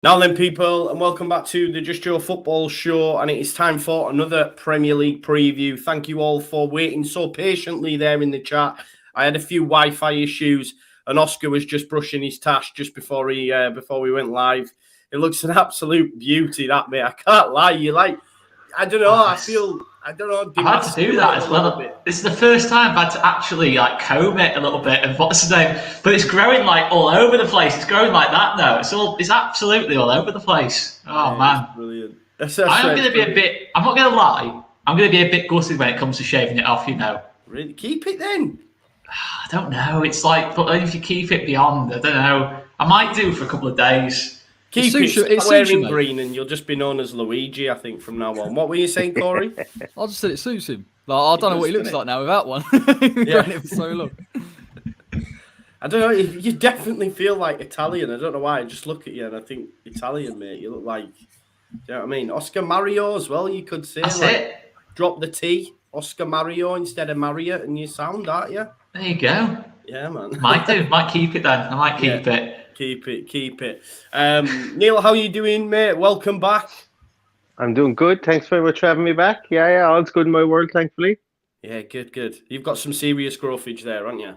Now then, people, and welcome back to the Just Joe Football Show, and it is time for another Premier League preview. Thank you all for waiting so patiently there in the chat. I had a few Wi-Fi issues, and Oscar was just brushing his tash just before we went live. It looks an absolute beauty, that, mate. I can't lie. I don't know. I don't know. I've had to do that as well. This is the first time I've had to actually comb it a little bit and what's the name? But it's growing all over the place. It's growing like that now. It's absolutely all over the place. Oh, man. Brilliant. I'm going to be a bit, I'm not going to lie, I'm going to be a bit gutted when it comes to shaving it off, Really? Keep it then. I don't know. It's but if you keep it beyond, I don't know. I might do for a couple of days. Keep it wearing green and you'll just be known as Luigi, I think, from now on. What were you saying, Corey? I just said it suits him. I don't know what he looks like now without one. Grown it for so long. I don't know. You definitely feel like Italian. I don't know why. I just look at you and I think Italian, mate. You look like, do you know what I mean? Oscar Mario as well, you could say. That's it. Drop the T, Oscar Mario instead of Marriott, and you sound, aren't you? There you go. Yeah, man. Might do. Might keep it then. I might keep it. Keep it. Neil, how are you doing, mate? Welcome back. I'm doing good. Thanks very much for having me back. Yeah, all's good in my world, thankfully. Yeah, good. You've got some serious growthage there, haven't you?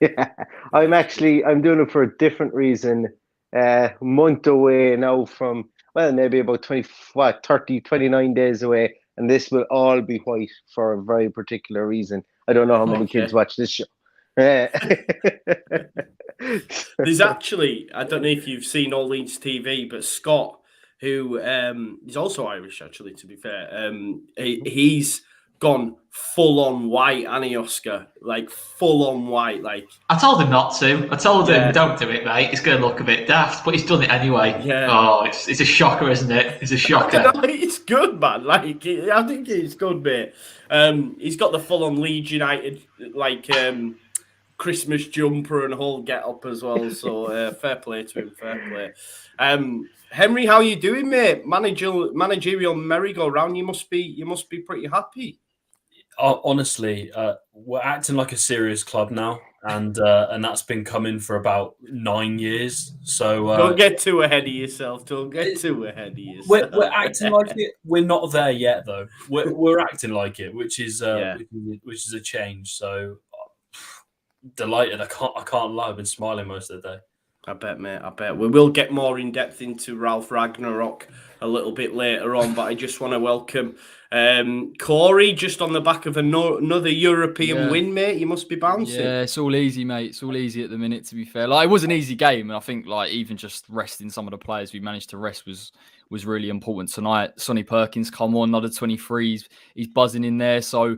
Yeah, I'm doing it for a different reason. Month away now from, maybe about 29 days away, and this will all be white for a very particular reason. I don't know how many kids watch this show. There's actually, I don't know if you've seen All Leeds TV, but Scott, who is also Irish, actually, to be fair, he's gone full on white, and Oscar, full on white. I told him not to. I told him, don't do it, mate. It's going to look a bit daft, but he's done it anyway. Yeah. Oh, it's a shocker, isn't it? It's a shocker. It's good, man. I think it's good, mate. He's got the full on Leeds United Christmas jumper and whole get up as well. So fair play to him. Fair play. Henry, how you doing, mate? Managerial merry-go-round. You must be pretty happy. Honestly, we're acting like a serious club now, and that's been coming for about 9 years. So don't get too ahead of yourself. We're acting like it. We're not there yet, though. We're acting like it, which is a change. So delighted. I can't lie. I've been smiling most of the day. I bet, mate. I bet. We will get more in depth into Ralph Ragnarok a little bit later on, but I just want to welcome Corey, just on the back of another European win, mate. You must be bouncing. Yeah, it's all easy, mate. It's all easy at the minute, to be fair. It was an easy game, and I think even just resting some of the players we managed to rest was really important tonight. Sonny Perkins come on, another 23. He's buzzing in there, so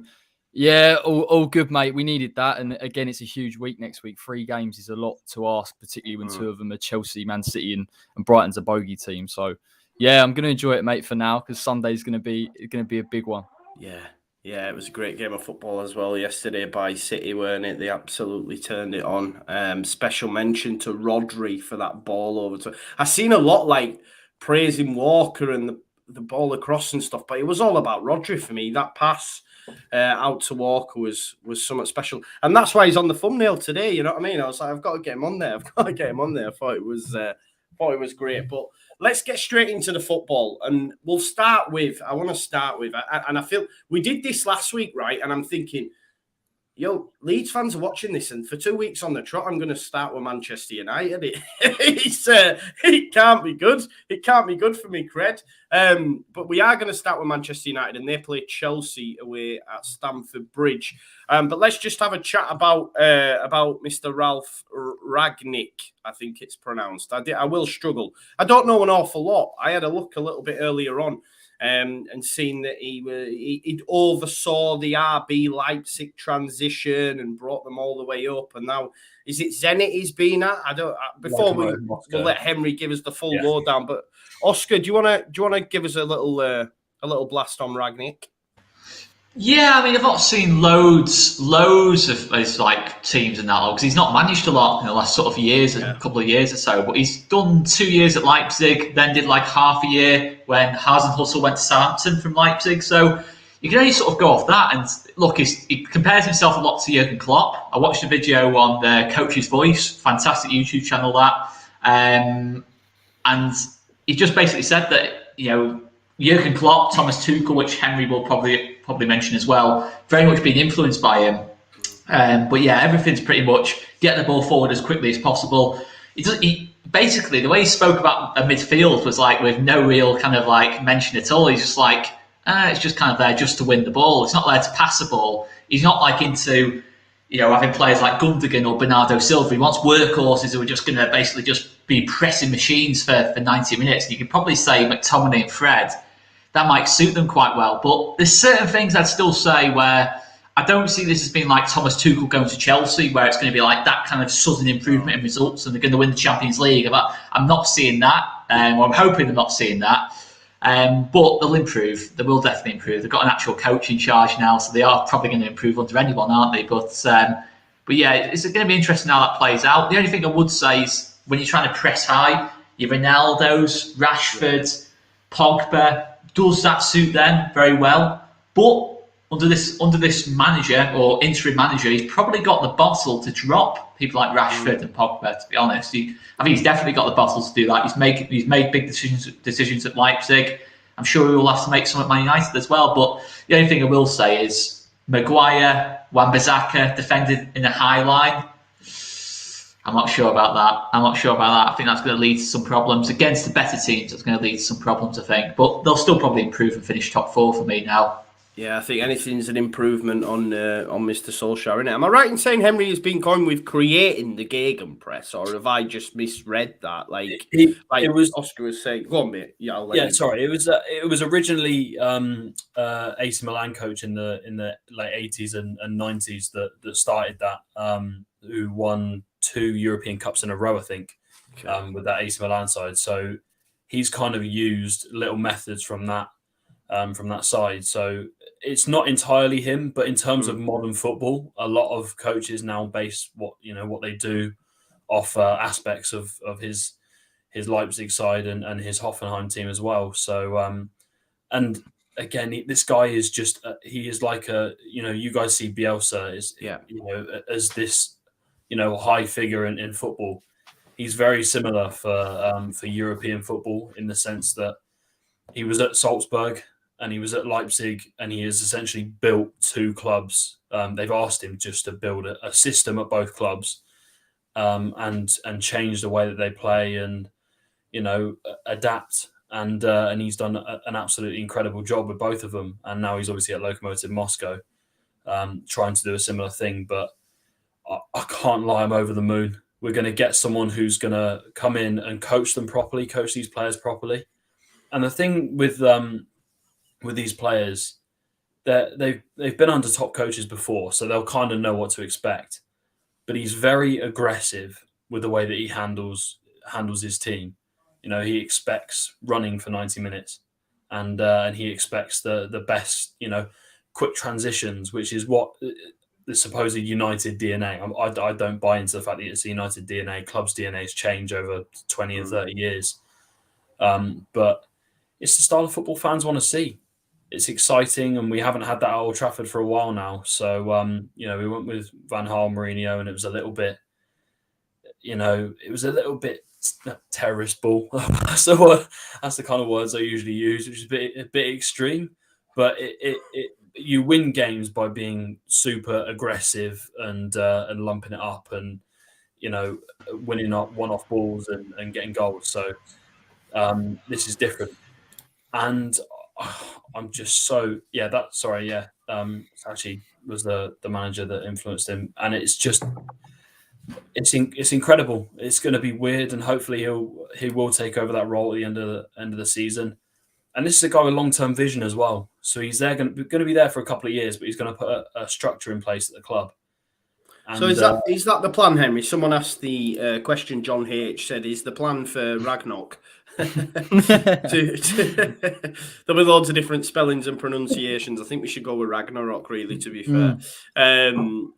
yeah, all good, mate. We needed that. And again, it's a huge week next week. 3 games is a lot to ask, particularly when 2 of them are Chelsea, Man City, and Brighton's a bogey team. So yeah, I'm going to enjoy it, mate, for now, because Sunday's going to be a big one. Yeah, it was a great game of football as well yesterday by City, weren't it? They absolutely turned it on. Special mention to Rodri for that ball over to. I've seen a lot praising Walker and the ball across and stuff, but it was all about Rodri for me. That pass out to Walker was something special, and that's why he's on the thumbnail today. You know what I mean? I was like, I've got to get him on there. I thought it was great. But let's get straight into the football, and we'll start with. I want to start with, and I feel we did this last week, right? And I'm thinking, Leeds fans are watching this, and for 2 weeks on the trot, I'm going to start with Manchester United. It can't be good. It can't be good for me, Cred. But we are going to start with Manchester United, and they play Chelsea away at Stamford Bridge. But let's just have a chat about Mr. Ralph Ragnick, I think it's pronounced. I will struggle. I don't know an awful lot. I had a look a little bit earlier on. And seen that he oversaw the RB Leipzig transition and brought them all the way up. And now, is it Zenit he's been at? We'll let Henry give us the full lowdown. But Oscar, do you want to give us a little blast on Ragnick? Yeah, I mean, I've not seen loads of his teams and that because he's not managed a lot in the last sort of years, a couple of years or so. But he's done 2 years at Leipzig, then did half a year when Hasenhüttl went to Southampton from Leipzig. So you can only sort of go off that. And look, he compares himself a lot to Jurgen Klopp. I watched a video on the Coach's Voice, fantastic YouTube channel that, and he just basically said that, Jurgen Klopp, Thomas Tuchel, which Henry will probably mention as well, very much being influenced by him. But yeah, everything's pretty much get the ball forward as quickly as possible. Basically, the way he spoke about a midfield was like with no real kind of like mention at all. He's just like, it's just kind of there just to win the ball. It's not there to pass the ball. He's not like into, having players like Gundogan or Bernardo Silva. He wants workhorses who are just going to basically just be pressing machines for 90 minutes. And you could probably say McTominay and Fred, that might suit them quite well. But there's certain things I'd still say where I don't see this as being like Thomas Tuchel going to Chelsea, where it's going to be like that kind of sudden improvement in results and they're going to win the Champions League. I'm not seeing that. Or I'm hoping they're not seeing that. But they'll improve. They will definitely improve. They've got an actual coach in charge now, so they are probably going to improve under anyone, aren't they? But yeah, it's going to be interesting how that plays out. The only thing I would say is when you're trying to press high, your Ronaldos, Rashford, Pogba, does that suit them very well? But under this manager or interim manager, he's probably got the bottle to drop people like Rashford and Pogba. To be honest, I think he's definitely got the bottle to do that. He's made big decisions at Leipzig. I'm sure he will have to make some at Man United as well. But the only thing I will say is Maguire, Wan-Bissaka defended in a high line. I'm not sure about that. I think that's going to lead to some problems against the better teams. That's going to lead to some problems, I think. But they'll still probably improve and finish top 4 for me now. Yeah, I think anything's an improvement on Mr. Solskjaer, isn't it? Am I right in saying Henry has been going with creating the gegenpress, or have I just misread that? It was Oscar was saying. Go on, mate. Yeah, sorry. It was originally AC Milan coach in the late 80s and 90s that started that. Who won 2 European Cups in a row, I think, with that AC Milan side. So he's kind of used little methods from that side. So it's not entirely him, but in terms of modern football, a lot of coaches now base what they do off aspects of his Leipzig side and his Hoffenheim team as well. So and again, this guy is just he is like you guys see Bielsa as this high figure in football. He's very similar for European football in the sense that he was at Salzburg and he was at Leipzig, and he has essentially built 2 clubs. They've asked him just to build a system at both clubs, and change the way that they play and adapt. And he's done an absolutely incredible job with both of them. And now he's obviously at Lokomotiv Moscow, trying to do a similar thing. But I can't lie, I'm over the moon. We're going to get someone who's going to come in and coach them properly, coach these players properly. And the thing with these players, they've been under top coaches before, so they'll kind of know what to expect. But he's very aggressive with the way that he handles his team. He expects running for 90 minutes, and he expects the best, quick transitions, which is what the supposed United DNA. I don't buy into the fact that it's a United DNA. Clubs' DNAs change over 20 and 30 years. But it's the style of football fans want to see. It's exciting, and we haven't had that at Old Trafford for a while now. So, we went with Van Gaal, Mourinho, and it was a little bit, terrorist ball. So that's the kind of words I usually use, which is a bit extreme. But you win games by being super aggressive and lumping it up, and winning one-off balls and getting goals. So this is different, and I'm just so it actually was the manager that influenced him, and it's incredible. It's going to be weird, and hopefully he will take over that role at the end of the season. And this is a guy with long-term vision as well. So he's going to be there for a couple of years, but he's going to put a structure in place at the club. And, so is that the plan, Henry? Someone asked the question. John H said, "Is the plan for Ragnarok?" There'll be loads of different spellings and pronunciations. I think we should go with Ragnarok, really, to be fair.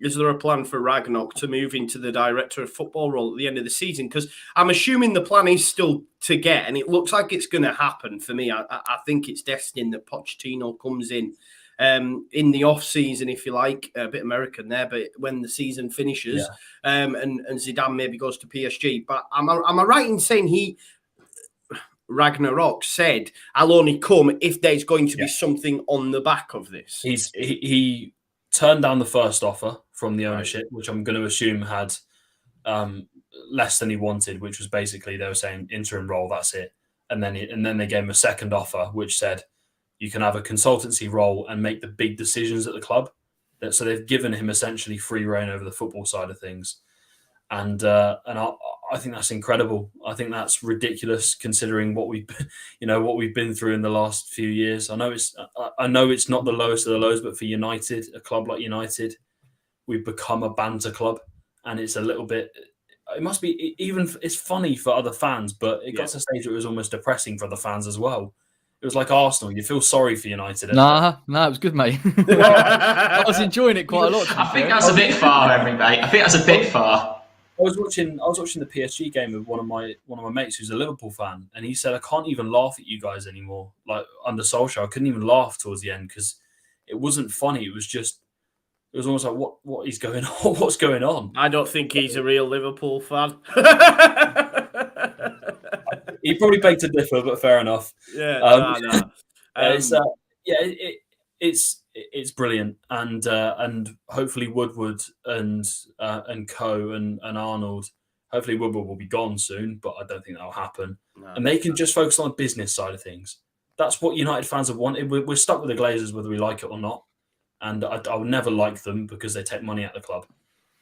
Is there a plan for Ragnarok to move into the director of football role at the end of the season? Because I'm assuming the plan is still to get, and it looks like it's going to happen for me. I think it's destined that Pochettino comes in the off season, if you like, a bit American there, but when the season finishes, and Zidane maybe goes to PSG. But am I right in saying Ragnarok said, "I'll only come if there's going to be something on the back of this." He turned down the first offer from the ownership, which I'm going to assume had less than he wanted, which was basically they were saying interim role, that's it. And then they gave him a second offer, which said you can have a consultancy role and make the big decisions at the club. So they've given him essentially free reign over the football side of things, and I think that's incredible. I think that's ridiculous considering what we've been through in the last few years. I know it's not the lowest of the lows, but for United, a club like United, we've become a banter club, and it's a little bit. It must be it's funny for other fans, but it got to a stage where it was almost depressing for the fans as well. It was like Arsenal. You feel sorry for United. Nah, it was good, mate. I was enjoying it quite a lot. I think that's a bit far, Henry, mate. I think that's a bit far. I was watching the PSG game with one of my mates who's a Liverpool fan, and he said, "I can't even laugh at you guys anymore. Like under Solskjaer, I couldn't even laugh towards the end because it wasn't funny. It was almost like what is going on? What's going on?" I don't think he's a real Liverpool fan. He probably begged to differ, but fair enough. Yeah, it's brilliant, and hopefully Woodward and Co and Arnold. Hopefully Woodward will be gone soon, but I don't think that'll happen. No, and they can just focus on the business side of things. That's what United fans have wanted. We're stuck with the Glazers whether we like it or not, and I would never like them because they take money out of the club,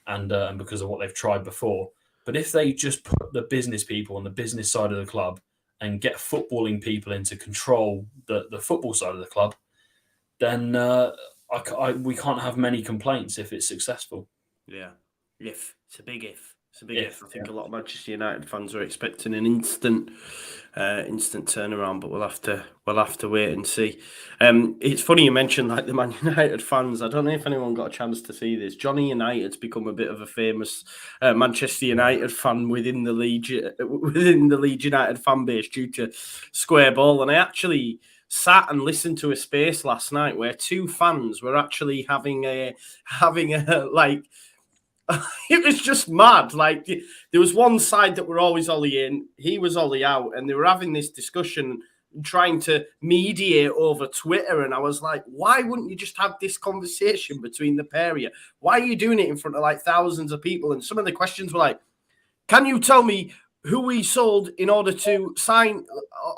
and because of what they've tried before. But if they just put the business people on the business side of the club and get footballing people in to control the football side of the club, then we can't have many complaints if it's successful. Yeah, it's a big if. It's a big if. I think a lot of Manchester United fans are expecting an instant turnaround, but we'll have to wait and see. It's funny you mentioned like the Man United fans. I don't know if anyone got a chance to see this. Johnny United's become a bit of a famous Manchester United fan within the Leeds United fan base due to Square Ball, and I actually sat and listened to a space last night where two fans were actually having a like. It was just mad. Like there was one side that were always Ollie in, he was Ollie out, and they were having this discussion, trying to mediate over Twitter. And I was like, why wouldn't you just have this conversation between the pair of you? Why are you doing it in front of like thousands of people? And some of the questions were like, can you tell me who we sold in order to sign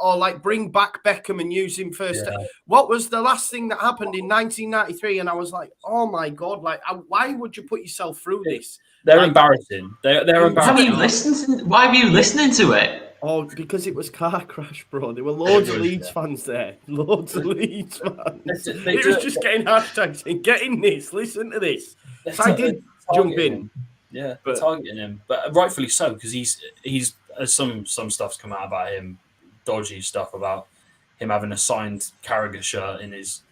or like bring back Beckham and use him first? Yeah. What was the last thing that happened in 1993? And I was like, oh my God, like, why would you put yourself through this? They're embarrassing. They're embarrassing. Why were you listening to it? Oh, because it was car crash, bro. There were loads of Leeds fans there. Loads of Leeds fans. It was just getting hashtags saying, get in this, listen to this. So I did jump in. Yeah, but targeting him, but rightfully so, because he's some stuff's come out about him, dodgy stuff about him having a signed Carragher shirt in his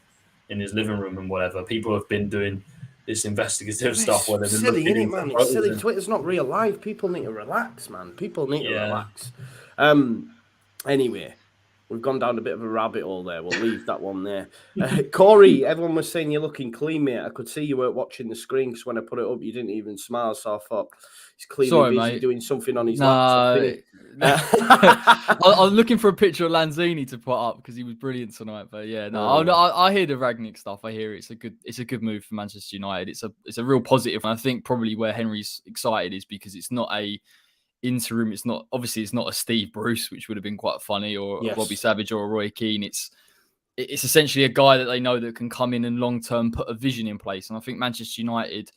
living room and whatever. People have been doing this investigative stuff where they've been silly, isn't it, man? It's silly. Twitter's not real life. People need to relax, man. People need to relax. Anyway, we've gone down a bit of a rabbit hole there. We'll leave that one there. Corey, everyone was saying you're looking clean, mate. I could see you weren't watching the screen because when I put it up, you didn't even smile. So I thought he's clearly busy mate. Doing something on his laptop. I was looking for a picture of Lanzini to put up because he was brilliant tonight. But yeah, I hear the Rangnick stuff. I hear it's a good move for Manchester United. It's a real positive, and I think probably where Henry's excited is because it's not a interim. It's not a Steve Bruce, which would have been quite funny, or Robbie Savage or a Roy Keane. It's essentially a guy that they know that can come in and long term put a vision in place. And I think Manchester United,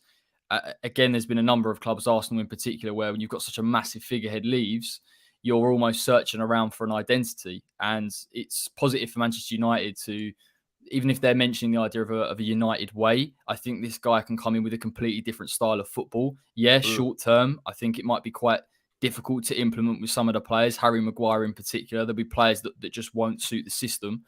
again, there's been a number of clubs, Arsenal in particular, where when you've got such a massive figurehead leaves, you're almost searching around for an identity. And it's positive for Manchester United to, even if they're mentioning the idea of a United way, I think this guy can come in with a completely different style of football. Yeah, short term, I think it might be quite difficult to implement with some of the players, Harry Maguire in particular. There'll be players that just won't suit the system.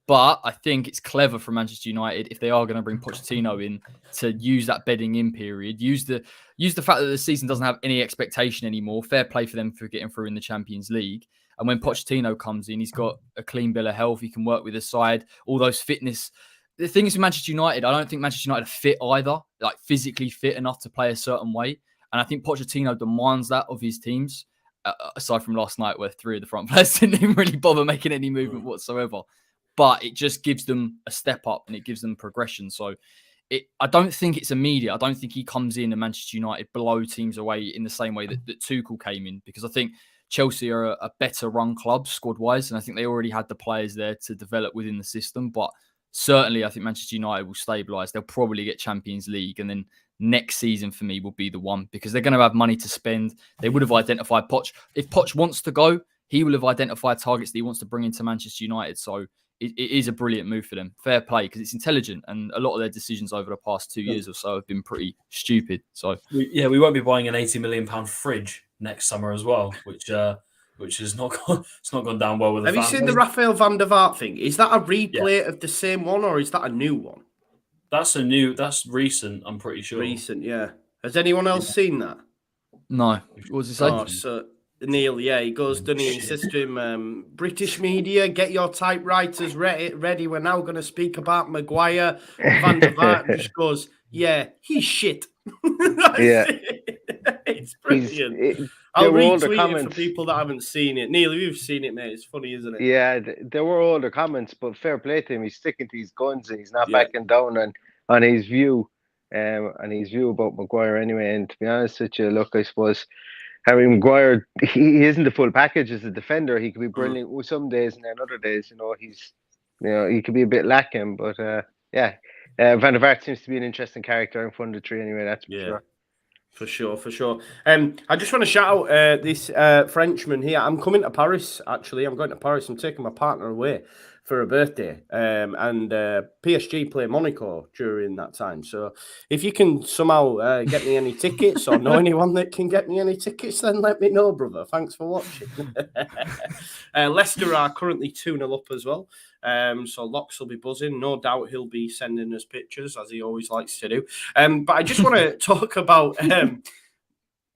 But I think it's clever for Manchester United if they are going to bring Pochettino in to use that bedding in period, use the fact that the season doesn't have any expectation anymore. Fair play for them for getting through in the Champions League. And when Pochettino comes in, he's got a clean bill of health. He can work with the side, all those fitness. The thing is with Manchester United, I don't think Manchester United are fit either, like physically fit enough to play a certain way. And I think Pochettino demands that of his teams. aside from last night where 3 of the front players didn't even really bother making any movement whatsoever. But it just gives them a step up and it gives them progression. So I don't think it's immediate. I don't think he comes in and Manchester United blow teams away in the same way that Tuchel came in, because I think Chelsea are a better run club squad-wise, and I think they already had the players there to develop within the system. But certainly, I think Manchester United will stabilise. They'll probably get Champions League, and then next season for me will be the one, because they're going to have money to spend. They would have identified Poch. If Poch wants to go, he will have identified targets that he wants to bring into Manchester United. So it is a brilliant move for them. Fair play, because it's intelligent, and a lot of their decisions over the past 2 years or so have been pretty stupid. So we won't be buying an £80 million fridge next summer as well, which has not gone down well with the fans. Have you seen the Raphael van der Vaart thing? Is that a replay of the same one, or is that a new one? That's recent, I'm pretty sure. Recent, yeah. Has anyone else seen that? No. What does he say? Oh, so Neil, he goes, doesn't he? He says to him, British media, get your typewriters ready. We're now going to speak about Maguire. Van der Vaart just goes, yeah, he's shit. Yeah. It's brilliant. I'll retweet it for people that haven't seen it. Neil, you've seen it, mate. It's funny, isn't it? Yeah, there were older comments, but fair play to him. He's sticking to his guns and he's not backing down on his view about Maguire anyway. And to be honest with you, look, I suppose Harry Maguire, he isn't the full package as a defender. He could be brilliant some days, and then other days, he could be a bit lacking. But Van der Vaart seems to be an interesting character in front of the tree anyway. That's for sure. For sure. I just want to shout out this Frenchman here. I'm coming to Paris, actually. I'm going to Paris. I'm taking my partner away for a birthday. And PSG play Monaco during that time. So if you can somehow get me any tickets or know anyone that can get me any tickets, then let me know, brother. Thanks for watching. Leicester are currently 2-0 up as well. So Locks will be buzzing. No doubt he'll be sending us pictures, as he always likes to do. But I just want to talk about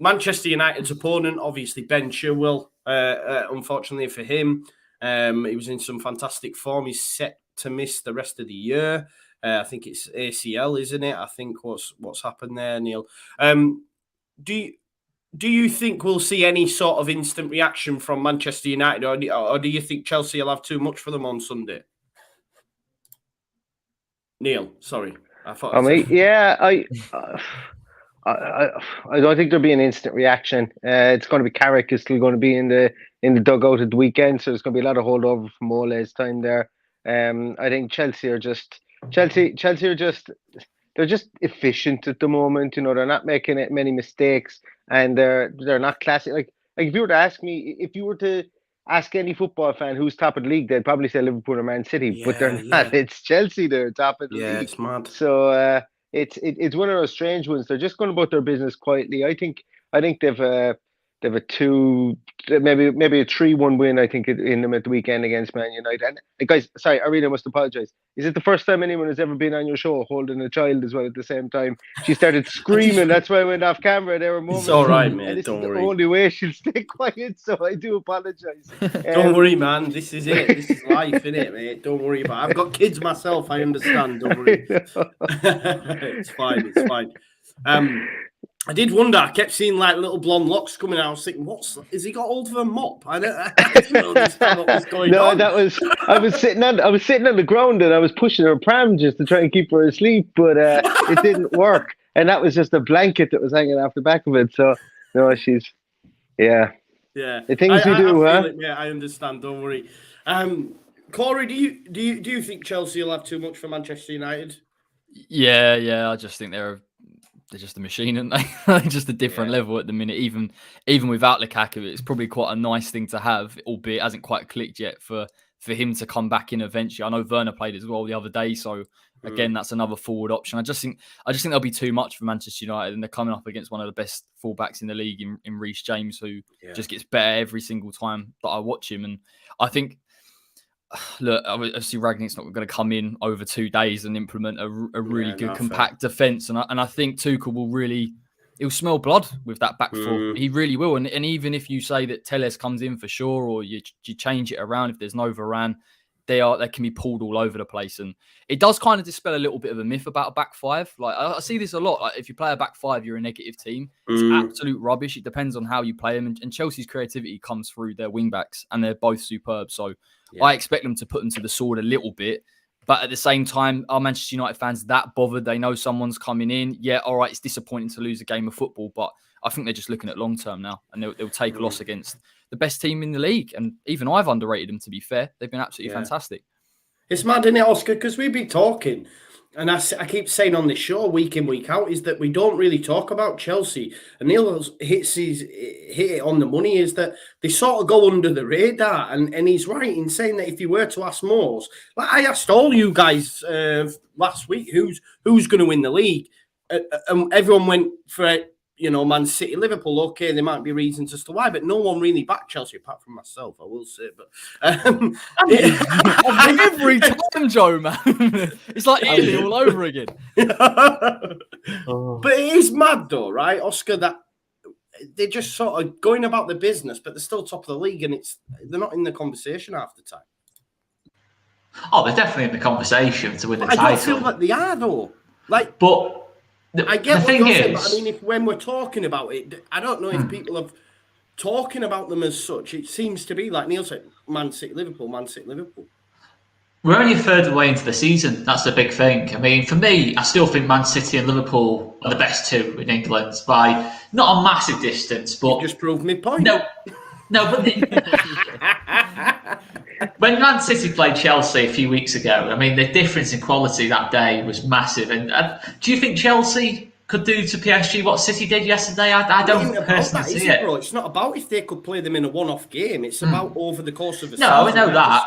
Manchester United's opponent, obviously Ben Chilwell. Unfortunately for him, he was in some fantastic form. He's set to miss the rest of the year. I think it's ACL, isn't it? I think what's happened there, Neil. Do you think we'll see any sort of instant reaction from Manchester United, or do you think Chelsea will have too much for them on Sunday? Neil, sorry. I don't think there'll be an instant reaction. It's going to be Carrick is still going to be in the dugout at the weekend, so there's going to be a lot of holdover from Ole's time there. I think Chelsea are just they're just efficient at the moment. They're not making many mistakes, and they're not classic. Like if you were to ask any football fan who's top of the league, they'd probably say Liverpool or Man City, but they're not. It's Chelsea. They're top of the league. Yeah, it's mad. So it's one of those strange ones. They're just going about their business quietly. I think they've a 2, maybe a 3-1 win, I think, in them at the weekend against Man United. And guys, sorry, I really must apologise. Is it the first time anyone has ever been on your show holding a child as well at the same time? She started screaming. That's why I went off camera. There were moments. It's all right, mate. Don't worry. The only way she'll stay quiet, so I do apologise. Don't worry, man. This is it. This is life, innit, mate? Don't worry about it. I've got kids myself. I understand. Don't worry. It's fine. It's fine. I did wonder. I kept seeing like little blonde locks coming out. I was thinking, has he got hold of a mop? I didn't understand what was going on. No, I was sitting on the ground and I was pushing her pram just to try and keep her asleep, but it didn't work. And that was just a blanket that was hanging off the back of it. So no, she's yeah. The things we do, huh? Yeah, I understand. Don't worry. Corey, do you think Chelsea will have too much for Manchester United? Yeah. I just think they're just a machine, and they're just a different level at the minute. Even without Lukaku, it's probably quite a nice thing to have, albeit it hasn't quite clicked yet for him to come back in eventually. I know Werner played as well the other day, so again, that's another forward option. I just think there'll be too much for Manchester United, and they're coming up against one of the best fullbacks in the league in Reece James, who just gets better every single time that I watch him. And I think, look, obviously Ragnick's not going to come in over 2 days and implement a really good compact defence, and I think Tuchel he'll smell blood with that back four. He really will. And even if you say that Telles comes in for sure, or you change it around if there's no Varane, they can be pulled all over the place, and it does kind of dispel a little bit of a myth about a back five. Like I see this a lot. Like, if you play a back five, you're a negative team. It's absolute rubbish. It depends on how you play them, and Chelsea's creativity comes through their wing backs, and they're both superb. So I expect them to put them to the sword a little bit. But at the same time, are Manchester United fans that bothered? They know someone's coming in. Yeah, all right, it's disappointing to lose a game of football, but I think they're just looking at long term now, and they'll take a loss against the best team in the league. And even I've underrated them, to be fair. They've been absolutely fantastic. It's mad, isn't it, Oscar? Because we've been talking, and I keep saying on this show week in, week out, is that we don't really talk about Chelsea. And Neil hit it on the money, is that they sort of go under the radar. And he's right in saying that if you were to ask Moores, like I asked all you guys last week, who's going to win the league? And everyone went for it. Man City, Liverpool, okay, there might be reasons as to why, but no one really backed Chelsea apart from myself, I will say. But every time, Joe, man, it's like Italy all over again. But it is mad, though, right, Oscar? That they're just sort of going about the business, but they're still top of the league, and they're not in the conversation half the time. Oh, they're definitely in the conversation to win the title. I don't feel like they are, though. But. I get what you're saying, but I mean, when we're talking about it, I don't know if people are talking about them as such. It seems to be, like Neil said, Man City, Liverpool, Man City, Liverpool. We're only a third of the way into the season. That's the big thing. I mean, for me, I still think Man City and Liverpool are the best two in England by not a massive distance, but... You just proved my point. No, but... When Man City played Chelsea a few weeks ago, I mean, the difference in quality that day was massive. And do you think Chelsea could do to PSG what City did yesterday? I don't personally see it. Bro. It's not about if they could play them in a one-off game. It's about over the course of a season. No, I know that.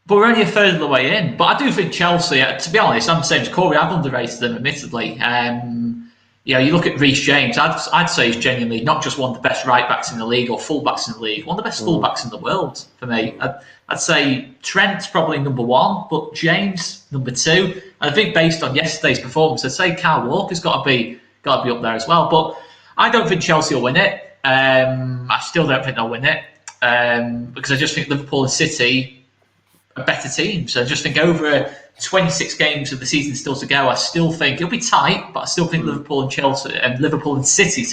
But we're only a third of the way in. But I do think Chelsea, to be honest, I'm the same as Corey. I've underrated them, admittedly. You look at Reece James, I'd say he's genuinely not just one of the best right-backs in the league or full-backs in the league, one of the best full-backs in the world for me. I'd say Trent's probably number one, but James number two. And I think based on yesterday's performance, I'd say Kyle Walker's got to be up there as well. But I don't think Chelsea will win it. I still don't think they'll win it because I just think Liverpool and City are better teams. I just think over 26 games of the season still to go, I still think it'll be tight, but I still think Liverpool and City,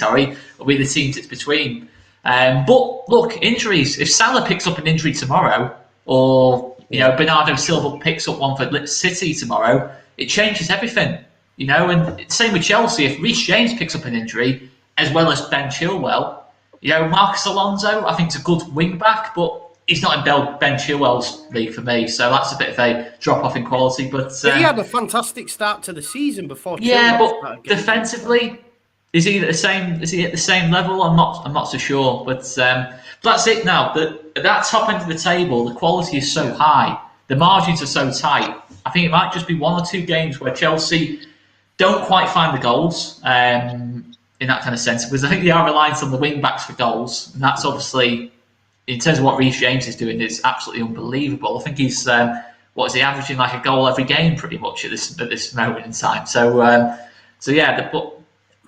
will be the teams it's between. But look, injuries. If Salah picks up an injury tomorrow, or Bernardo Silva picks up one for City tomorrow, it changes everything. And same with Chelsea. If Reece James picks up an injury, as well as Ben Chilwell, Marcus Alonso, I think is a good wing back, but he's not in Ben Chilwell's league for me, so that's a bit of a drop off in quality. But he had a fantastic start to the season before. But defensively, is he at the same level? I'm not so sure. But that's it now. At that top end of the table, the quality is so high, the margins are so tight. I think it might just be one or two games where Chelsea don't quite find the goals in that kind of sense, because I think they are reliant on the wing backs for goals, and that's obviously, in terms of what Reece James is doing, is absolutely unbelievable. I think he's averaging like a goal every game pretty much at this moment in time. But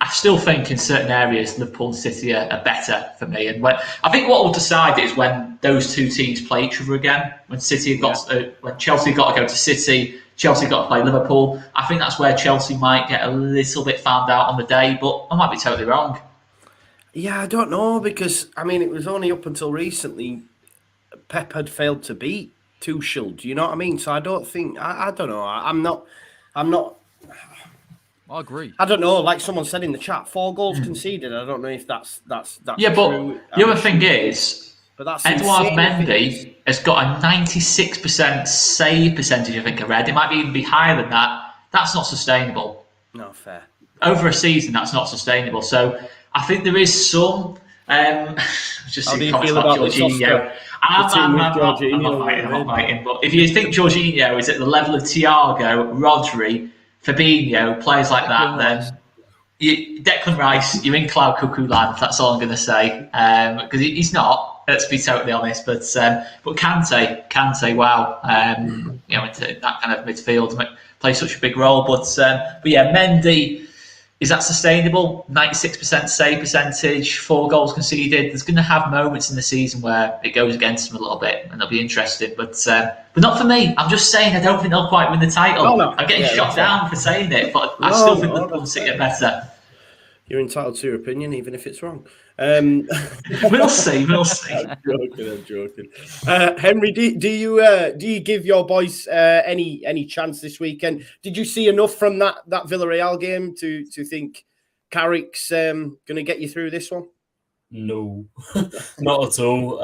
I still think in certain areas Liverpool and City are better for me. And I think what will decide is when those two teams play each other again. When when Chelsea got to go to City, Chelsea got to play Liverpool. I think that's where Chelsea might get a little bit found out on the day, but I might be totally wrong. Yeah, I don't know, because I mean it was only up until recently Pep had failed to beat Tuchel. Do you know what I mean? So I don't think I don't know. I'm not. I agree. I don't know. Like someone said in the chat, 4 goals conceded. I don't know if that's yeah, true. But the other thing is, that's Edouard Mendy has got a 96% save percentage. I think I read. It might even be higher than that. That's not sustainable. No, fair. Over a season, that's not sustainable. So I think there is some. Just how do you feel about Jorginho? I'm not fighting. But if you think Jorginho is at the level of Thiago, Rodri, Fabinho, players like that, then Declan Rice, you're in cloud cuckoo land. That's all I'm going to say, because he's not. Let's be totally honest. But Kante, wow, into that kind of midfield plays such a big role. But yeah, Mendy Is that sustainable? 96% save percentage, 4 goals conceded. There's going to have moments in the season where it goes against them a little bit, and they'll be interested. But not for me. I'm just saying I don't think they'll quite win the title. I'm getting shot down for saying it, but I still think Liverpool City are better. You're entitled to your opinion, even if it's wrong. We'll see. I'm joking. Henry, do you give your boys any chance this weekend? Did you see enough from that Villarreal game to think Carrick's going to get you through this one? No, not at all.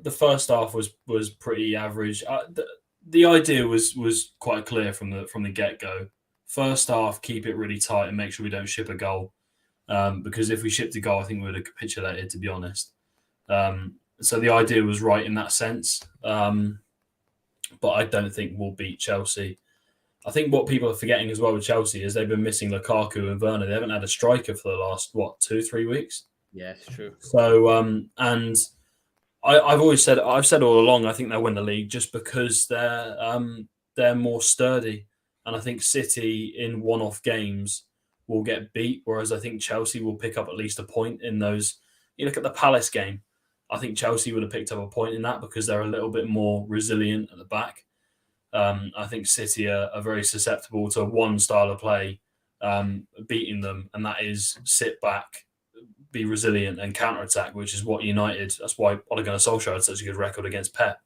The first half was pretty average. The idea was quite clear from the get go. First half, keep it really tight and make sure we don't ship a goal. Because if we shipped a goal, I think we would have capitulated, to be honest. So the idea was right in that sense. But I don't think we'll beat Chelsea. I think what people are forgetting as well with Chelsea is they've been missing Lukaku and Werner. They haven't had a striker for the last, 2-3 weeks? Yeah, it's true. So, and I've said all along, I think they'll win the league just because they're more sturdy. And I think City in one-off games will get beat, whereas I think Chelsea will pick up at least a point in those. You look at the Palace game, I think Chelsea would have picked up a point in that because they're a little bit more resilient at the back. I think City are very susceptible to one style of play beating them, and that is sit back, be resilient and counter-attack, which is what United, that's why Ole Gunnar Solskjaer had such a good record against Pep.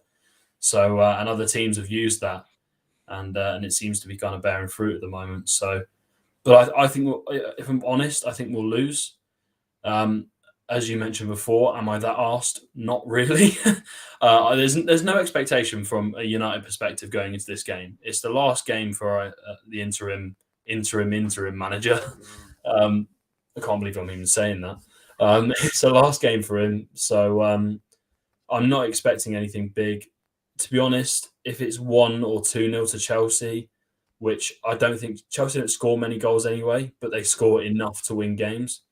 So, and other teams have used that, and it seems to be kind of bearing fruit at the moment. So, but I think, if I'm honest, I think we'll lose. As you mentioned before, am I that arsed? Not really. There's no expectation from a United perspective going into this game. It's the last game for the interim manager. I can't believe I'm even saying that. It's the last game for him, so I'm not expecting anything big. To be honest, if it's 1 or 2-0 to Chelsea, which I don't think Chelsea don't score many goals anyway, but they score enough to win games.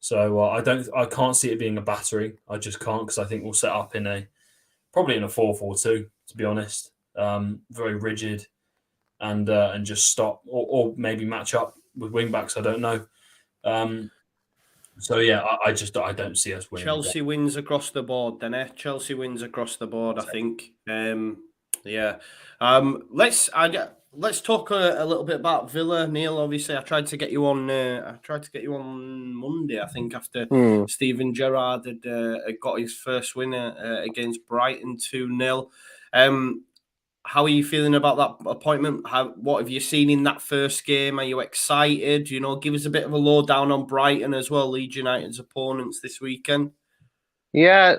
So I can't see it being a battering. I just can't, because I think we'll set up probably in a 4-4-2. To be honest, very rigid, and just stop or maybe match up with wing backs. I don't know. So yeah, I don't see us winning. Chelsea wins across the board, then. Chelsea wins across the board, I think. Yeah. Let's talk a little bit about Villa, Neil. Obviously, I tried to get you on Monday, I think, after Steven Gerrard had got his first win against Brighton 2-0. How are you feeling about that appointment? What have you seen in that first game? Are you excited? Give us a bit of a lowdown on Brighton as well, Leeds United's opponents this weekend. Yeah.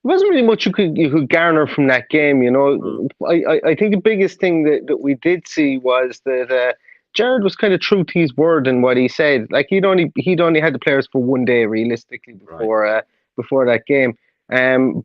There wasn't really much you could garner from that game, I think the biggest thing that we did see was that Gerrard was kind of true to his word in what he said. Like he'd only had the players for one day realistically before that game,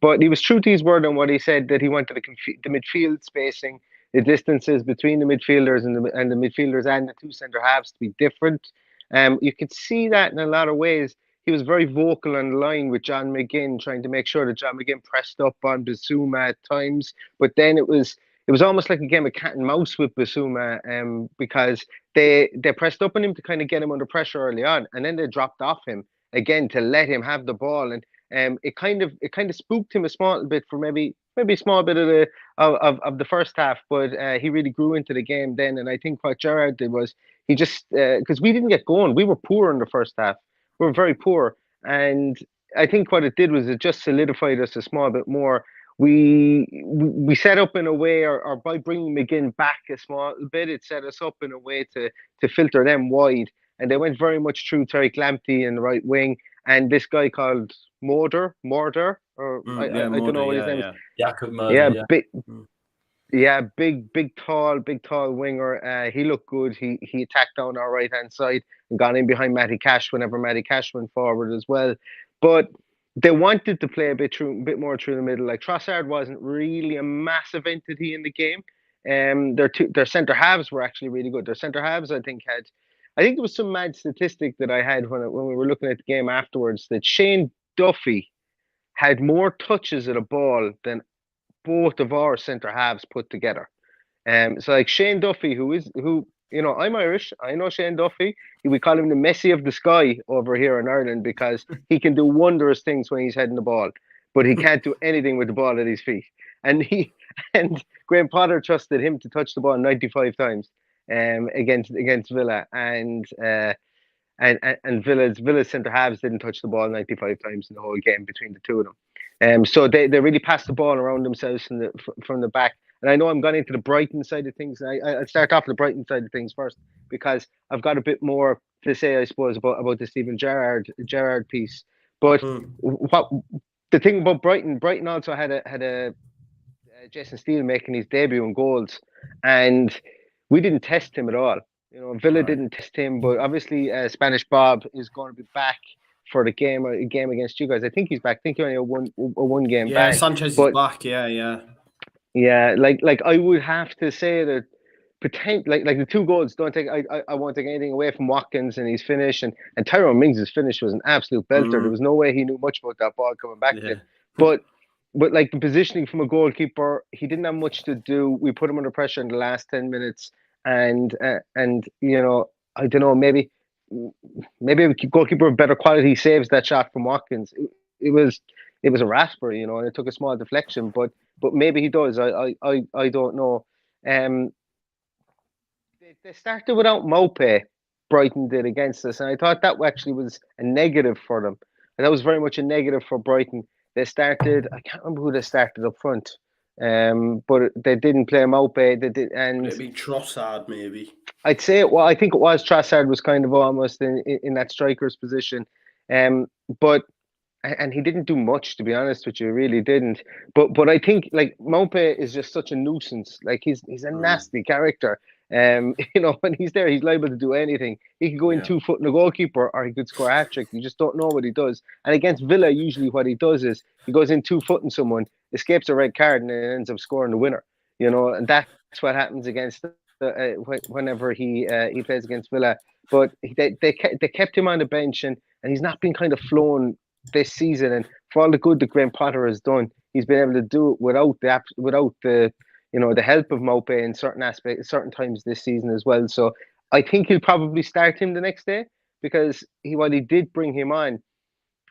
but he was true to his word on what he said, that he wanted the midfield spacing, the distances between the midfielders and the midfielders and the two centre halves to be different. You could see that in a lot of ways. He was very vocal on the line with John McGinn, trying to make sure that John McGinn pressed up on Bissouma at times. But then it was almost like a game of cat and mouse with Bissouma, because they pressed up on him to kind of get him under pressure early on, and then they dropped off him again to let him have the ball, and it kind of spooked him a small bit for maybe a small bit of the first half, but he really grew into the game then. And I think what Gerrard did was he just because we didn't get going, we were poor in the first half. We were very poor, and I think what it did was it just solidified us a small bit more. We set up in a way, or by bringing McGinn back a small bit, it set us up in a way to filter them wide, and they went very much through Tariq Lamptey in the right wing, and this guy called Mortar, or I don't know what his name is. Jakob Murder, big tall winger. He looked good. He attacked down our right hand side and got in behind Matty Cash whenever Matty Cash went forward as well. But they wanted to play a bit more through the middle. Like Trossard wasn't really a massive entity in the game. Their centre halves were actually really good. Their centre halves, I think there was some mad statistic that I had when we were looking at the game afterwards, that Shane Duffy had more touches at a ball than both of our centre halves put together. So like Shane Duffy, who I'm Irish. I know Shane Duffy. We call him the Messi of the sky over here in Ireland because he can do wondrous things when he's heading the ball, but he can't do anything with the ball at his feet. And Graham Potter trusted him to touch the ball 95 times against Villa, and Villa's centre halves didn't touch the ball 95 times in the whole game between the two of them. So they really passed the ball around themselves from the back. And I know I'm going into the Brighton side of things. I'll start off the Brighton side of things first because I've got a bit more to say, I suppose, about the Steven Gerrard piece. But what the thing about Brighton also had a Jason Steele making his debut in goals, and we didn't test him at all. Villa didn't test him, but obviously Spanish Bob is going to be back for the game against you guys. I think he's back. I think he only had one game back. Yeah, Sanchez is back. Yeah. Yeah, like I would have to say that like the two goals don't take. I won't take anything away from Watkins and his finish, and Tyrone Mings' finish was an absolute belter. There was no way he knew much about that ball coming back to him. But like the positioning from a goalkeeper, he didn't have much to do. We put him under pressure in the last 10 minutes, and I don't know, maybe a goalkeeper of better quality saves that shot from Watkins. It was a rasper, and it took a small deflection, but maybe he does. I don't know. They started without Maupay, Brighton did against us, and I thought that actually was a negative for them. And that was very much a negative for Brighton. They started, I can't remember who they started up front, but they didn't play Maupay. They did, and maybe Trossard, maybe. I'd say I think it was Trossard was kind of almost in that striker's position, but. And he didn't do much, to be honest with you, really didn't. But I think like Maupay is just such a nuisance. Like he's a nasty character. When he's there, he's liable to do anything. He could go in 2 foot in the goalkeeper, or he could score a hat trick. You just don't know what he does. And against Villa, usually what he does is he goes in 2 foot in someone, escapes a red card, and then ends up scoring the winner. And that's what happens against whenever he plays against Villa. But they kept him on the bench, and he's not been kind of flown this season, and for all the good that Graham Potter has done, he's been able to do it without the help of Maupay in certain aspects, certain times this season as well. So I think he'll probably start him the next day because while he did bring him on,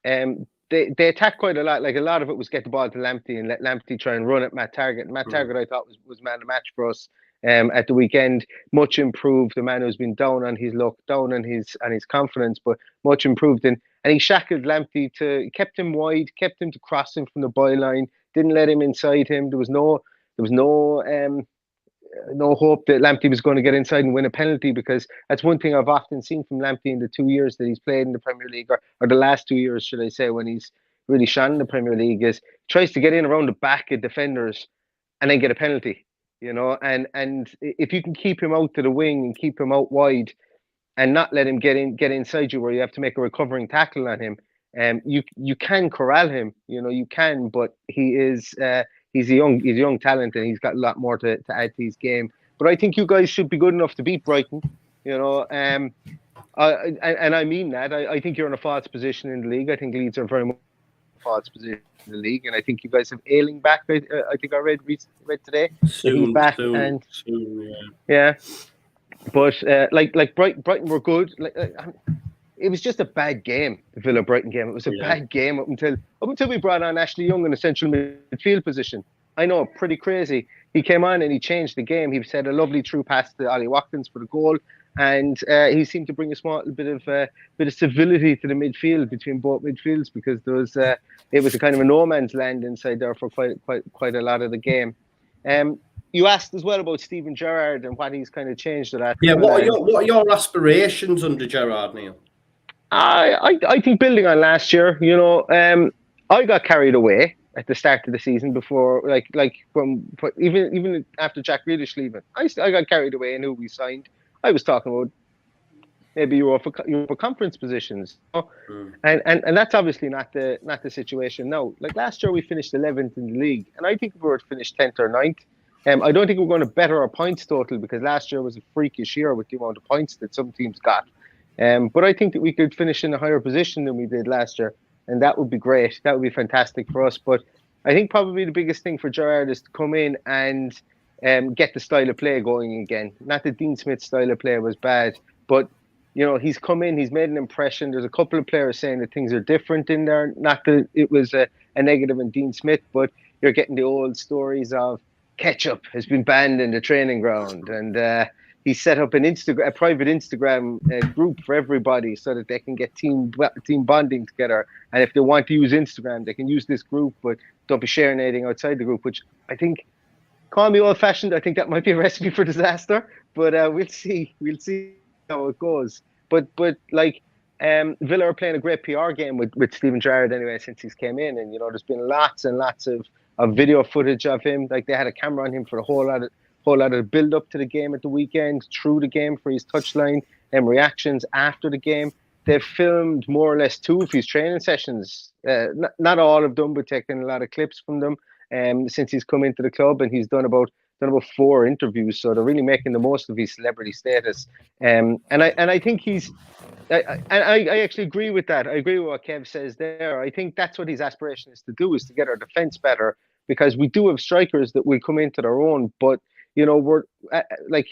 they attacked quite a lot. Like a lot of it was get the ball to Lamptey and let Lamptey try and run at Matt Targett. Matt Targett, I thought was man of the match for us at the weekend. Much improved. The man who's been down on his luck, down on his confidence, but much improved. And he shackled Lamptey kept him wide, kept him to cross him from the byline, didn't let him inside him. There was no hope that Lamptey was going to get inside and win a penalty, because that's one thing I've often seen from Lamptey in the 2 years that he's played in the Premier League, or the last 2 years, should I say, when he's really shone in the Premier League, is tries to get in around the back of defenders and then get a penalty, and if you can keep him out to the wing and keep him out wide and not let him get inside you where you have to make a recovering tackle on him, you can corral him, you can, but he's a young talent, and he's got a lot more to add to his game. But I think you guys should be good enough to beat Brighton, and I mean that. I think you're in a false position in the league. I think Leeds are very much in a false position in the league, and I think you guys have Ayling back. I think I read today. Soon, he's back, soon, yeah. But like Brighton were good. It was just a bad game, the Villa Brighton game. It was a bad game up until we brought on Ashley Young in a central midfield position. I know, pretty crazy. He came on and he changed the game. He said a lovely through pass to Ollie Watkins for the goal, and he seemed to bring a small bit of civility to the midfield between both midfields, because it was a kind of a no man's land inside there for quite a lot of the game. You asked as well about Steven Gerrard and what he's kind of changed to that. Yeah, what are your aspirations under Gerrard, Neil? I think building on last year, I got carried away at the start of the season before, even after Jack Grealish leaving, I got carried away in who we signed. I was talking about maybe Europa Conference positions, and that's obviously not the situation now. Like last year, we finished 11th in the league, and I think if we were to finish 10th or 9th. I don't think we're going to better our points total, because last year was a freakish year with the amount of points that some teams got. But I think that we could finish in a higher position than we did last year, and that would be great. That would be fantastic for us. But I think probably the biggest thing for Gerrard is to come in and get the style of play going again. Not that Dean Smith's style of play was bad, but he's come in, he's made an impression. There's a couple of players saying that things are different in there. Not that it was a negative in Dean Smith, but you're getting the old stories of ketchup has been banned in the training ground, and he set up a private Instagram group for everybody so that they can get team bonding together. And if they want to use Instagram, they can use this group, but don't be sharing anything outside the group, which I think, call me old-fashioned, I think that might be a recipe for disaster. But we'll see how it goes. But like, Villa are playing a great PR game with Steven Gerrard anyway since he's came in, and there's been lots and lots of video footage of him. Like, they had a camera on him for a whole lot of build up to the game at the weekend, through the game for his touchline, and reactions after the game. They've filmed more or less 2 of his training sessions, not all of them, but taking a lot of clips from them since he's come into the club, and he's done about 4 interviews. So they're really making the most of his celebrity status. And I think I actually agree with that. I agree with what Kev says there. I think that's what his aspiration is to do, is to get our defence better, because we do have strikers that will come into their own. But we're like,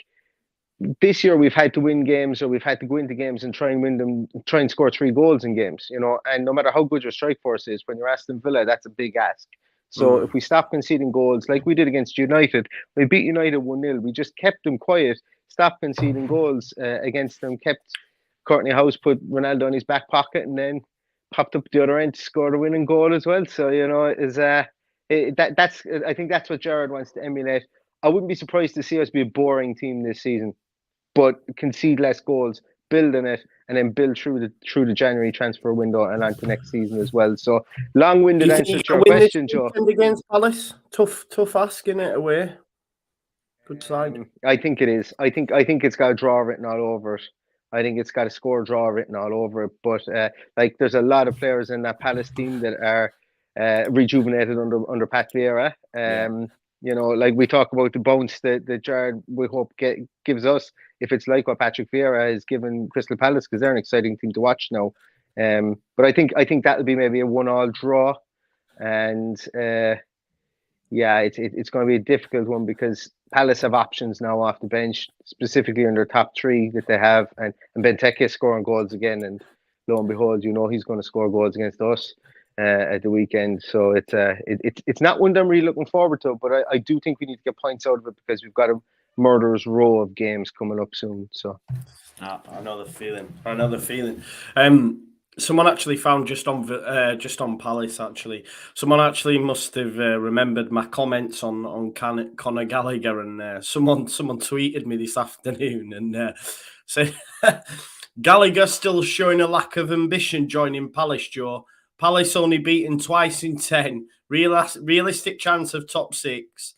this year we've had to win games, or we've had to go into games and try and win them, try and score 3 goals in games. And no matter how good your strike force is, when you're Aston Villa, that's a big ask. So if we stop conceding goals, like we did against United, we beat United 1-0. We just kept them quiet, stopped conceding goals against them, kept Courtney House, put Ronaldo in his back pocket, and then popped up the other end to score the winning goal as well. So that's I think that's what Gerrard wants to emulate. I wouldn't be surprised to see us be a boring team this season, but concede less goals, build on it, and then build through the January transfer window and on to next season as well. So, long-winded answer to your question, Joe. Against Palace, tough asking it away. Good side. I think it is. I think it's got a draw written all over it. I think it's got a score draw written all over it. But like, there's a lot of players in that Palace team that are rejuvenated under Pat Vieira. Like we talk about the bounce that Gerrard, we hope, gives us, if it's like what Patrick Vieira has given Crystal Palace, because they're an exciting team to watch now. But I think that'll be maybe a 1-1 draw, and it's going to be a difficult one, because Palace have options now off the bench, specifically in their top 3 that they have, and Benteke scoring goals again, and lo and behold, he's going to score goals against us at the weekend. So it's not one that I'm really looking forward to, but I do think we need to get points out of it, because we've got a murderous row of games coming up soon. So I know the feeling. Someone actually found just on Palace. Actually, someone actually must have remembered my comments on Conor Gallagher, and someone tweeted me this afternoon and said Gallagher still showing a lack of ambition joining Palace, Joe. Palace only beaten twice in 10. Realistic chance of top 6.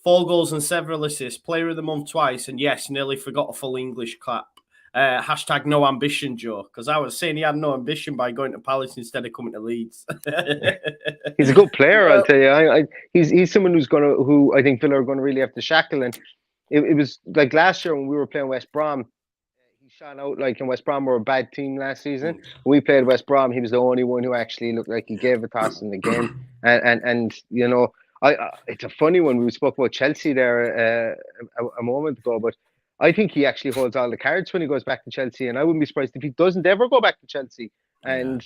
4 goals and several assists. Player of the month twice. And yes, nearly forgot a full English clap. Hashtag no ambition, Joe. Because I was saying he had no ambition by going to Palace instead of coming to Leeds. He's a good player, I'll tell you. He's someone who I think Villa are going to really have to shackle. And it was like last year when we were playing West Brom, he shone out. Like, in West Brom were a bad team last season. When we played West Brom, he was the only one who actually looked like he gave a toss in the game. And it's a funny one. We spoke about Chelsea there a moment ago, but I think he actually holds all the cards when he goes back to Chelsea, and I wouldn't be surprised if he doesn't ever go back to Chelsea and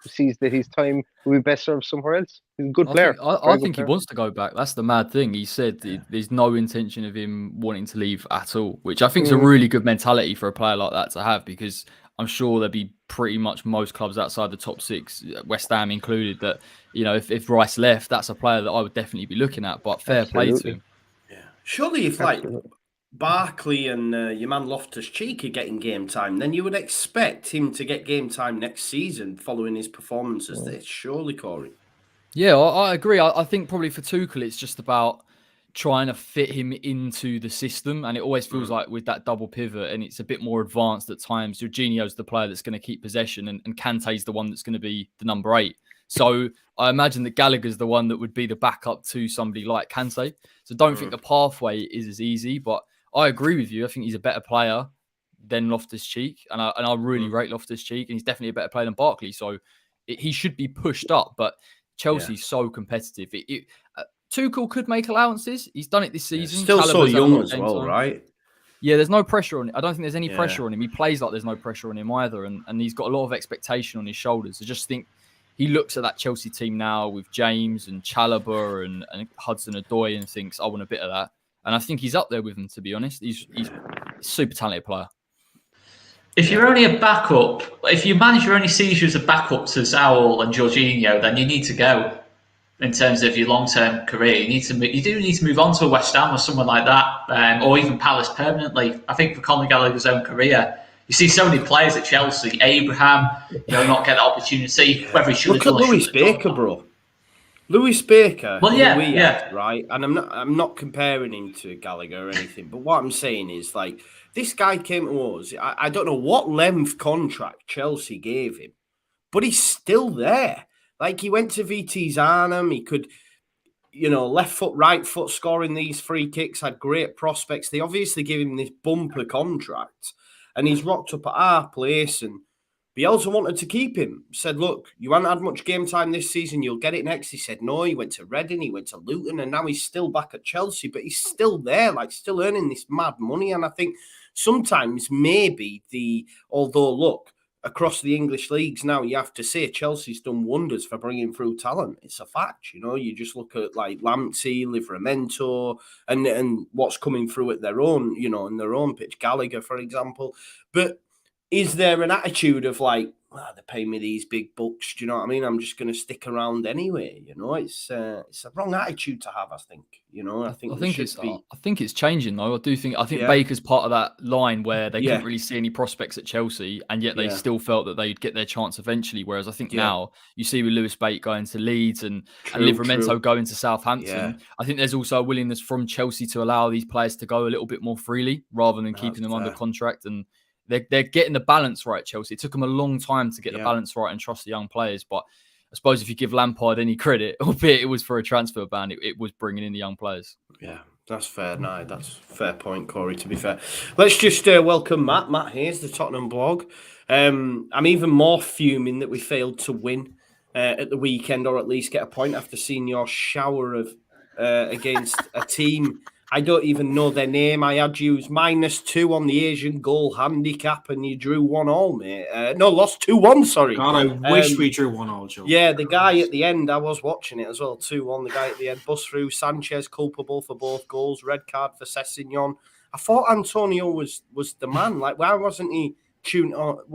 sees that his time will be best served somewhere else. He's a good player. I think he wants to go back. That's the mad thing. He said there's no intention of him wanting to leave at all, which I think is a really good mentality for a player like that to have, because I'm sure there'd be pretty much most clubs outside the top 6, West Ham included, that if Rice left, that's a player that I would definitely be looking at. But fair play to him. Yeah, surely if like Barkley and your man Loftus-Cheek are getting game time, then you would expect him to get game time next season following his performances this, surely, Corey. Yeah, I agree. I think probably for Tuchel, it's just about trying to fit him into the system, and it always feels like with that double pivot, and it's a bit more advanced at times. Jorginho's the player that's going to keep possession, and Kante's the one that's going to be the number 8. So I imagine that Gallagher's the one that would be the backup to somebody like Kante. So don't think the pathway is as easy, but I agree with you. I think he's a better player than Loftus-Cheek, and I really rate Loftus-Cheek, and he's definitely a better player than Barkley. So he should be pushed up, but Chelsea's so competitive. Tuchel could make allowances. He's done it this season. Still so Chalobah's had a lot young of as game well, time. right? Yeah, there's no pressure on it. I don't think there's any pressure on him. He plays like there's no pressure on him either. And he's got a lot of expectation on his shoulders. I just think he looks at that Chelsea team now with James and Chalobah and Hudson-Odoi and thinks, I want a bit of that. And I think he's up there with them, to be honest. He's a super talented player. If you're only a backup, if your manager only sees you as a backup to Zowell and Jorginho, then you need to go. In terms of your long-term career, you do need to move on to a West Ham or someone like that, or even Palace permanently. I think for Conor Gallagher's own career, you see so many players at Chelsea, Abraham, not get the opportunity. Whether he should look at Lewis Baker, bro. Lewis Baker. Well, yeah. Right, and I'm not comparing him to Gallagher or anything, but what I'm saying is like this guy came to us. I don't know what length contract Chelsea gave him, but he's still there. Like, he went to VT Arnhem, he could, left foot, right foot, scoring these free kicks, had great prospects. They obviously gave him this bumper contract, and he's rocked up at our place, and Bielsa wanted to keep him. Said, look, you haven't had much game time this season, you'll get it next. He said no, he went to Reading, he went to Luton, and now he's still back at Chelsea, but he's still there, like, still earning this mad money. And I think sometimes maybe although, look, across the English leagues now, you have to say Chelsea's done wonders for bringing through talent. It's a fact, you just look at like Lamptey, Livramento, and what's coming through at their own, in their own pitch, Gallagher, for example. But is there an attitude of like, they're paying me these big bucks, do you know what I mean? I'm just going to stick around anyway, It's a wrong attitude to have, I think, I think it's changing though. I think Baker's part of that line where they couldn't really see any prospects at Chelsea, and yet they still felt that they'd get their chance eventually. Whereas I think now you see with Lewis Baker going to Leeds and Livramento going to Southampton, I think there's also a willingness from Chelsea to allow these players to go a little bit more freely rather than keeping them under contract. And they're getting the balance right, Chelsea. It took them a long time to get the balance right and trust the young players. But I suppose if you give Lampard any credit, albeit it was for a transfer ban, it was bringing in the young players. Yeah, that's fair. No, that's a fair point, Corey, to be fair. Let's just welcome Matt. Matt here's the Tottenham blog. I'm even more fuming that we failed to win at the weekend, or at least get a point after seeing your shower of against a team I don't even know their name. I had you -2 on the Asian goal handicap, and you drew 1-1, mate. No, lost 2-1, sorry. God, I wish we drew 1-1, Joe. Yeah, the guy at the end, I was watching it as well, 2-1. The guy at the end, bust through. Sanchez culpable for both goals. Red card for Sessegnon. I thought Antonio was the man. Like, why wasn't he tuning up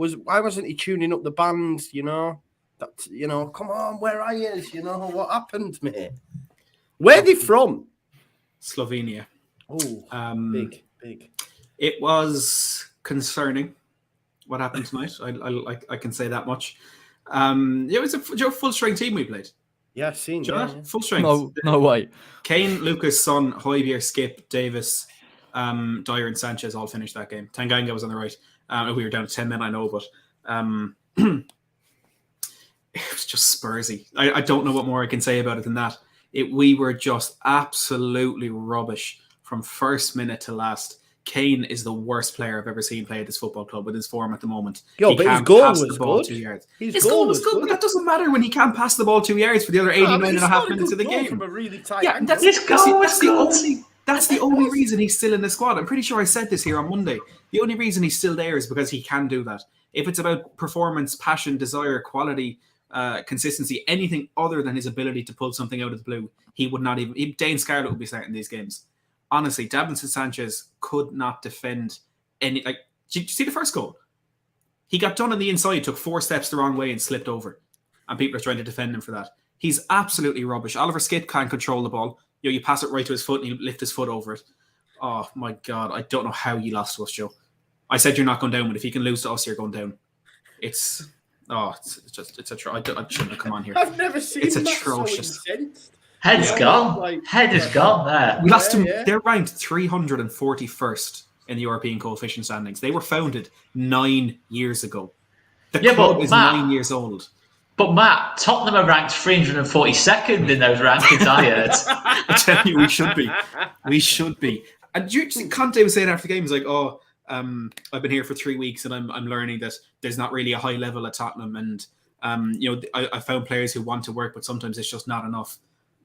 the bands, you know? Come on, where are you? What happened, mate? Where are they from? Slovenia. Oh, big. It was concerning what happened tonight. I can say that much. It was a full strength team we played. Yeah, seen. Yeah. Full strength. No way. Kane, Lucas, Son, Højbjerg, Skip, Davis, Dyer, and Sanchez all finished that game. Tanganga was on the right. We were down to 10 men, I know, but it was just Spursy. I don't know what more I can say about it than that. We were just absolutely rubbish from first minute to last. Kane is the worst player I've ever seen play at this football club with his form at the moment. But his goal was good. 2 yards. His goal was good, but that doesn't matter when he can't pass the ball 2 yards for the other 89 and a half minutes of the game. From a really tight That's the only reason he's still in the squad. I'm pretty sure I said this here on Monday. The only reason he's still there is because he can do that. If it's about performance, passion, desire, quality, consistency, anything other than his ability to pull something out of the blue, he would not even. Dane Scarlett would be starting these games. Honestly, Davinson Sanchez could not defend any. Like, did you see the first goal? He got done on the inside, took 4 steps the wrong way, and slipped over. And people are trying to defend him for that. He's absolutely rubbish. Oliver Skip can't control the ball. You pass it right to his foot, and he lift his foot over it. Oh my God! I don't know how you lost to us, Joe. I said you're not going down, but if you can lose to us, you're going down. It's atrocious. I shouldn't have come on here. I've never seen. It's atrocious. So Head's gone. Head is gone there. We lost them. They're ranked 341st in the European coefficient standings. They were founded 9 years ago. The club is 9 years old. But Matt, Tottenham are ranked 342nd in those rankings. I heard. I tell you, we should be. We should be. And do you think Conte was saying after the game, he's like, "Oh, I've been here for 3 weeks, and I'm learning that there's not really a high level at Tottenham, and I found players who want to work, but sometimes it's just not enough."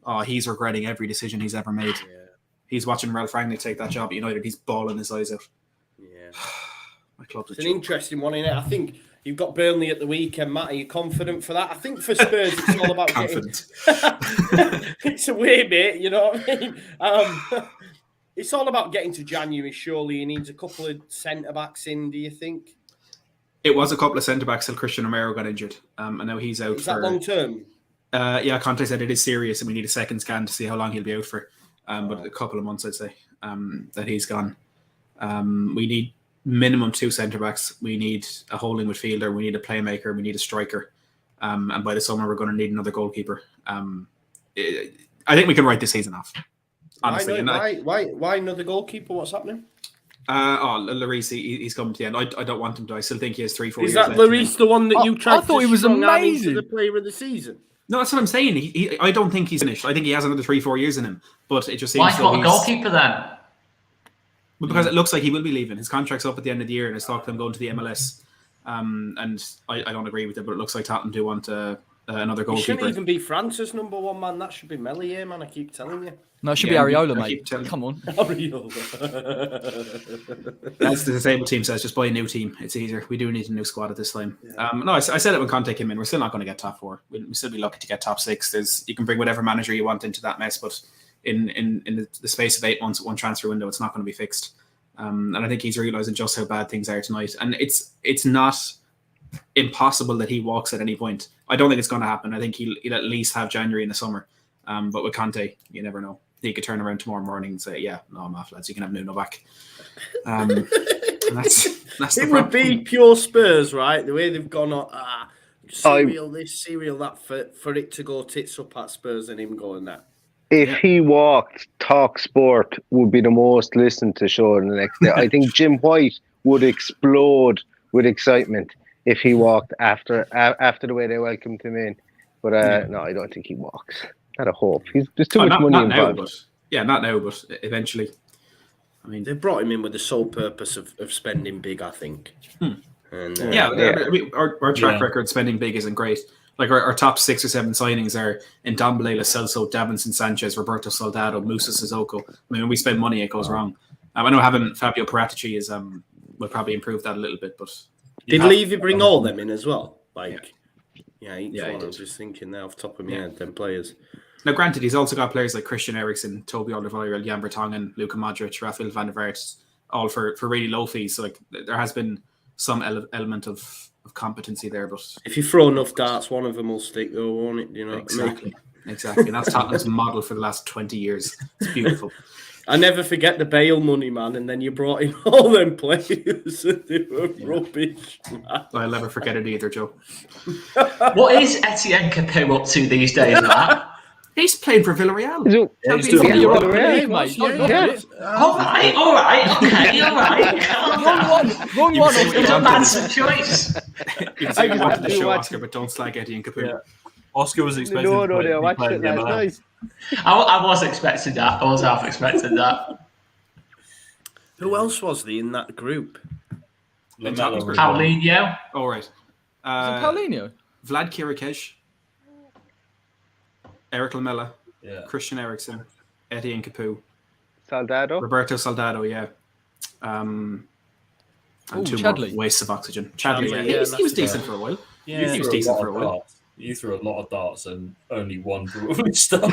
oh, he's regretting every decision he's ever made. Yeah. He's watching Ralph Rangnick take that job at United. He's bawling his eyes out. Yeah. My club's It's an interesting one, isn't it? I think you've got Burnley at the weekend, Matt. Are you confident for that? I think for Spurs, it's all about confident. It's a way, mate. You know what I mean? It's all about getting to January. Surely he needs a couple of centre backs in. Do you think? It was a couple of centre backs till Christian Romero got injured, and now he's out. Is that long term? Yeah, Conte said it is serious, and we need a second scan to see how long he'll be out for. But a couple of months, I'd say, that he's gone. We need minimum 2 centre backs. We need a holding midfielder. We need a playmaker. We need a striker. And by the summer, we're going to need another goalkeeper. I think we can write this season off. Honestly, why another goalkeeper? What's happening? Lloris, he's coming to the end. I don't want him to. I still think he has 3-4 years. Is that left Lloris the one that you tried? I thought he was amazing. The player of the season. No, that's what I'm saying. I don't think he's finished. I think he has another 3-4 years in him. But it just seems. Why not a goalkeeper then? Because it looks like he will be leaving. His contract's up at the end of the year, and it's talk of him going to the MLS. And I don't agree with it, but it looks like Tottenham do want another goalkeeper. It shouldn't even be France's number 1 man. That should be Meslier, man. I keep telling you. No, it should be Areola, mate. Come on. Areola. As the disabled team says, just buy a new team. It's easier. We do need a new squad at this time. Yeah. No, I said it when Conte came in. We're still not going to get top 4. We'll still be lucky to get top 6. You can bring whatever manager you want into that mess, but in the space of 8 months at one transfer window, it's not going to be fixed. And I think he's realising just how bad things are tonight. And it's not impossible that he walks at any point. I don't think it's going to happen. I think he'll at least have January in the summer. But with Conte, you never know. He could turn around tomorrow morning and say, "Yeah, no, I'm off, lads. You can have Nuno back." That's it would be pure Spurs, right? The way they've gone on, serial this, serial that, for it to go tits up at Spurs and him going that. If he walked, Talk Sport would be the most listened to show in the next day. I think Jim White would explode with excitement if he walked after the way they welcomed him in. But no, I don't think he walks. Not a hope. There's too much money involved. Not now, but eventually. I mean, they brought him in with the sole purpose of spending big, I think. And, I mean, our track record spending big isn't great. Like our top 6 or 7 signings are Ndombele, Lo Celso, Davinson Sanchez, Roberto Soldado, Musa Sissoko. I mean, when we spend money, it goes wrong. I know having Fabio Paratici will probably improve that a little bit. But did Levy bring all them in as well? Each one. I was just thinking now off the top of my head, them players. Now, granted, he's also got players like Christian Eriksen, Toby Alderweireld, Jan Vertonghen, Luka Modric, Rafael van der Vaart, all for really low fees. So, like, there has been some element of competency there. But if you throw enough darts, one of them will stick, though, won't it? You know exactly. Exactly. And that's Tottenham's model for the last 20 years. It's beautiful. I never forget the Bale money, man, and then you brought in all them players and they were rubbish, man. I'll never forget it either, Joe. What is Etienne Capoue up to these days, Matt? He's playing for Villarreal. All right, okay. Wrong one. It's a man's choice. You can say you wanted to show Oscar, but don't slag Etienne Capoue. Yeah. Oscar was expecting No, I watched it last night. I was expecting that. I was half expecting that. Who else was there in that group? Paulinho. All right. Is it Paulinho? Vlad Kirikej. Eric Lamela. Christian Eriksen. Etienne Capoue. Soldado. Roberto Soldado, yeah. And two Chadley. more wastes of oxygen. Chadley, he was decent for a while. Yeah, he was decent for a while. You threw a lot of darts and only one probably stuff.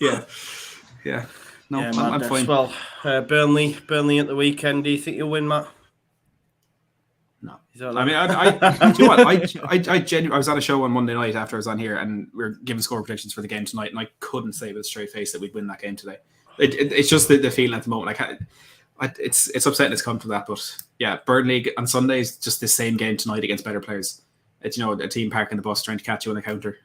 Yeah. No, I'm fine. Well, Burnley at the weekend. Do you think you'll win, Matt? No. I mean, I do you know what? I genuinely, I was on a show on Monday night after I was on here, and we were giving score predictions for the game tonight, and I couldn't say with a straight face that we'd win that game today. It's just the feeling at the moment. It's upsetting it's come to that, but yeah, Burnley on Sunday is just the same game tonight against better players. It's a team parking the bus trying to catch you on the counter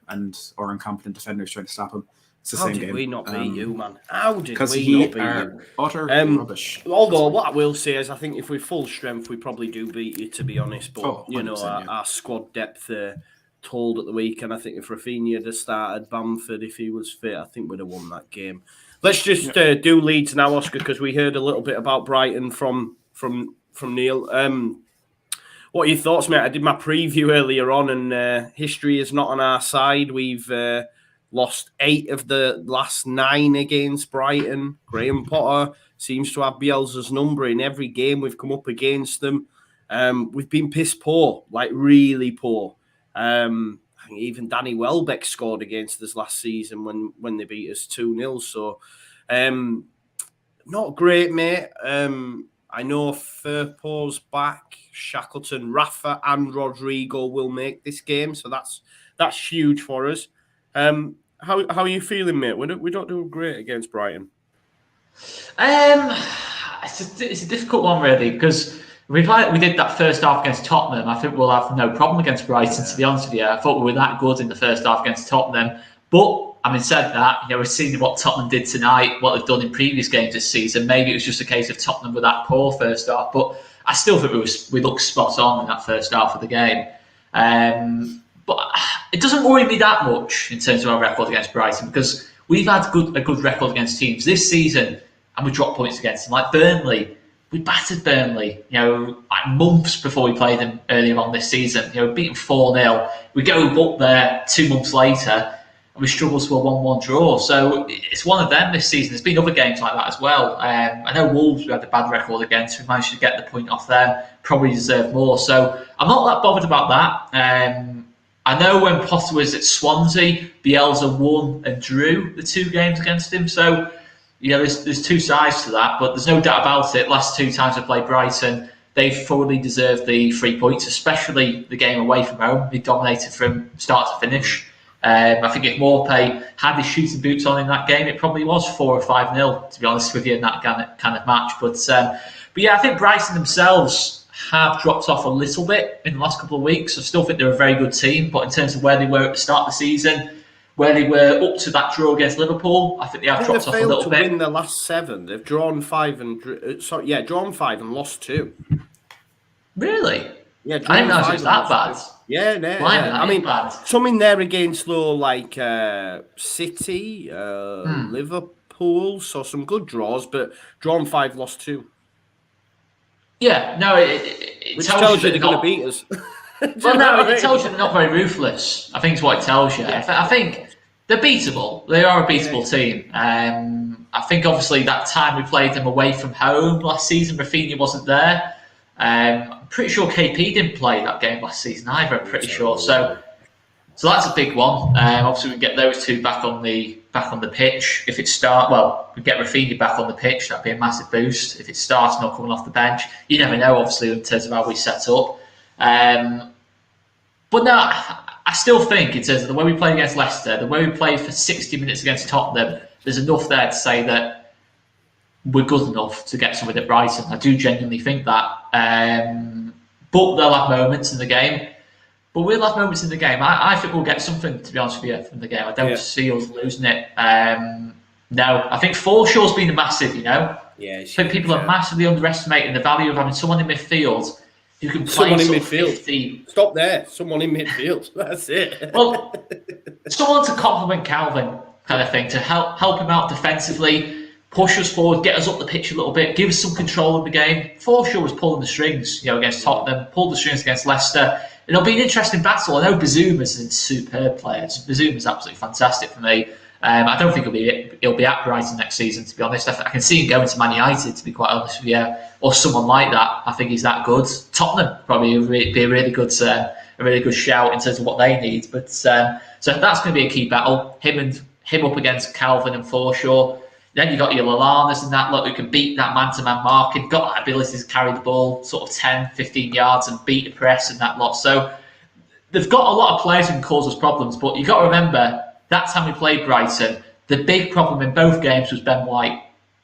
or incompetent defenders trying to stop them. It's the same game. How did we not beat you, man? How did we not beat you? Utter rubbish. Although what I will say is, I think if we're full strength, we probably do beat you, to be honest. But our squad depth told at the weekend. I think if Rafinha had started, Bamford, if he was fit, I think we'd have won that game. Let's just do Leeds now, Oscar, because we heard a little bit about Brighton from Neil. What are your thoughts, mate? I did my preview earlier on, and history is not on our side. We've lost 8 of the last 9 against Brighton. Graham Potter seems to have Bielsa's number in every game we've come up against them. We've been piss poor, like really poor. I think even Danny Welbeck scored against us last season when they beat us 2-0. So, not great, mate. I know Firpo's back. Shackleton, Rafa, and Rodrigo will make this game, so that's huge for us. How are you feeling, mate? We don't do great against Brighton. It's a difficult one, really, because we did that first half against Tottenham. I think we'll have no problem against Brighton, to be honest with you. I thought we were that good in the first half against Tottenham. But, having said that, we've seen what Tottenham did tonight, what they've done in previous games this season. Maybe it was just a case of Tottenham were that poor first half. But I still think we looked spot on in that first half of the game. But it doesn't worry me that much in terms of our record against Brighton, because we've had a good record against teams this season, and we dropped points against them. Like Burnley, we battered Burnley, like months before we played them earlier on this season. We beat them 4-0. We go up there 2 months later, and we struggle to a 1-1 draw. So it's one of them this season. There's been other games like that as well. I know Wolves, we had a bad record against. We managed to get the point off them. Probably deserve more. So I'm not that bothered about that. I know when Potter was at Swansea, Bielsa won and drew the 2 games against him. So, there's 2 sides to that, but there's no doubt about it. Last 2 times I played Brighton, they thoroughly deserved the 3 points, especially the game away from home. They dominated from start to finish. I think if Morpay had his shooting boots on in that game, it probably was 4 or 5-0, to be honest with you, in that kind of match. But yeah, I think Brighton themselves have dropped off a little bit in the last couple of weeks. I still think they're a very good team, but in terms of where they were at the start of the season, where they were up to that draw against Liverpool, I think they have dropped off a little bit. They've failed to win the last 7. They've drawn 5 drawn 5 and lost 2. Really? Yeah, I didn't realise it was that bad. Yeah, no. I mean, some in there against like City, Liverpool, so some good draws, but drawn 5, lost 2. Yeah, no, it tells you they're going to beat us. Well, no, it tells you they're not very ruthless. I think it's what it tells you. Yeah. I think they're beatable. They are a beatable team. I think obviously that time we played them away from home last season, Rafinha wasn't there. I'm pretty sure KP didn't play that game last season either. I'm pretty sure. So that's a big one. Obviously, we get those 2 back on the pitch. If it we get Rafinha back on the pitch. That'd be a massive boost. If it starts not coming off the bench, you never know. Obviously, in terms of how we set up. But no, I still think in terms of the way we played against Leicester, the way we played for 60 minutes against Tottenham, there's enough there to say that we're good enough to get something at Brighton. I do genuinely think that. But they'll have moments in the game. But we'll have moments in the game. I think we'll get something, to be honest with you, from the game. I don't see us losing it. No, I think Forshaw's been a massive, Yeah, I think people are massively underestimating the value of having someone in midfield who can play someone in midfield. 50. Stop there. Someone in midfield. That's it. Well, someone to complement Calvin, kind of thing, to help him out defensively, push us forward, get us up the pitch a little bit, give us some control of the game. Forshaw was pulling the strings, against Tottenham, pulled the strings against Leicester. It'll be an interesting battle. I know Bazouma's a superb player. Bazouma's absolutely fantastic for me. I don't think he'll be at Brighton next season, to be honest. I can see him going to Man Utd, to be quite honest with you, or someone like that. I think he's that good. Tottenham probably would be a really good shout in terms of what they need. But so that's going to be a key battle. Him up against Calvin and Forshaw. Then you've got your Lallana's and that lot who can beat that man-to-man marking, got that ability to carry the ball sort of 10, 15 yards and beat the press and that lot. So they've got a lot of players who can cause us problems, but you've got to remember, that time we played Brighton, the big problem in both games was Ben White.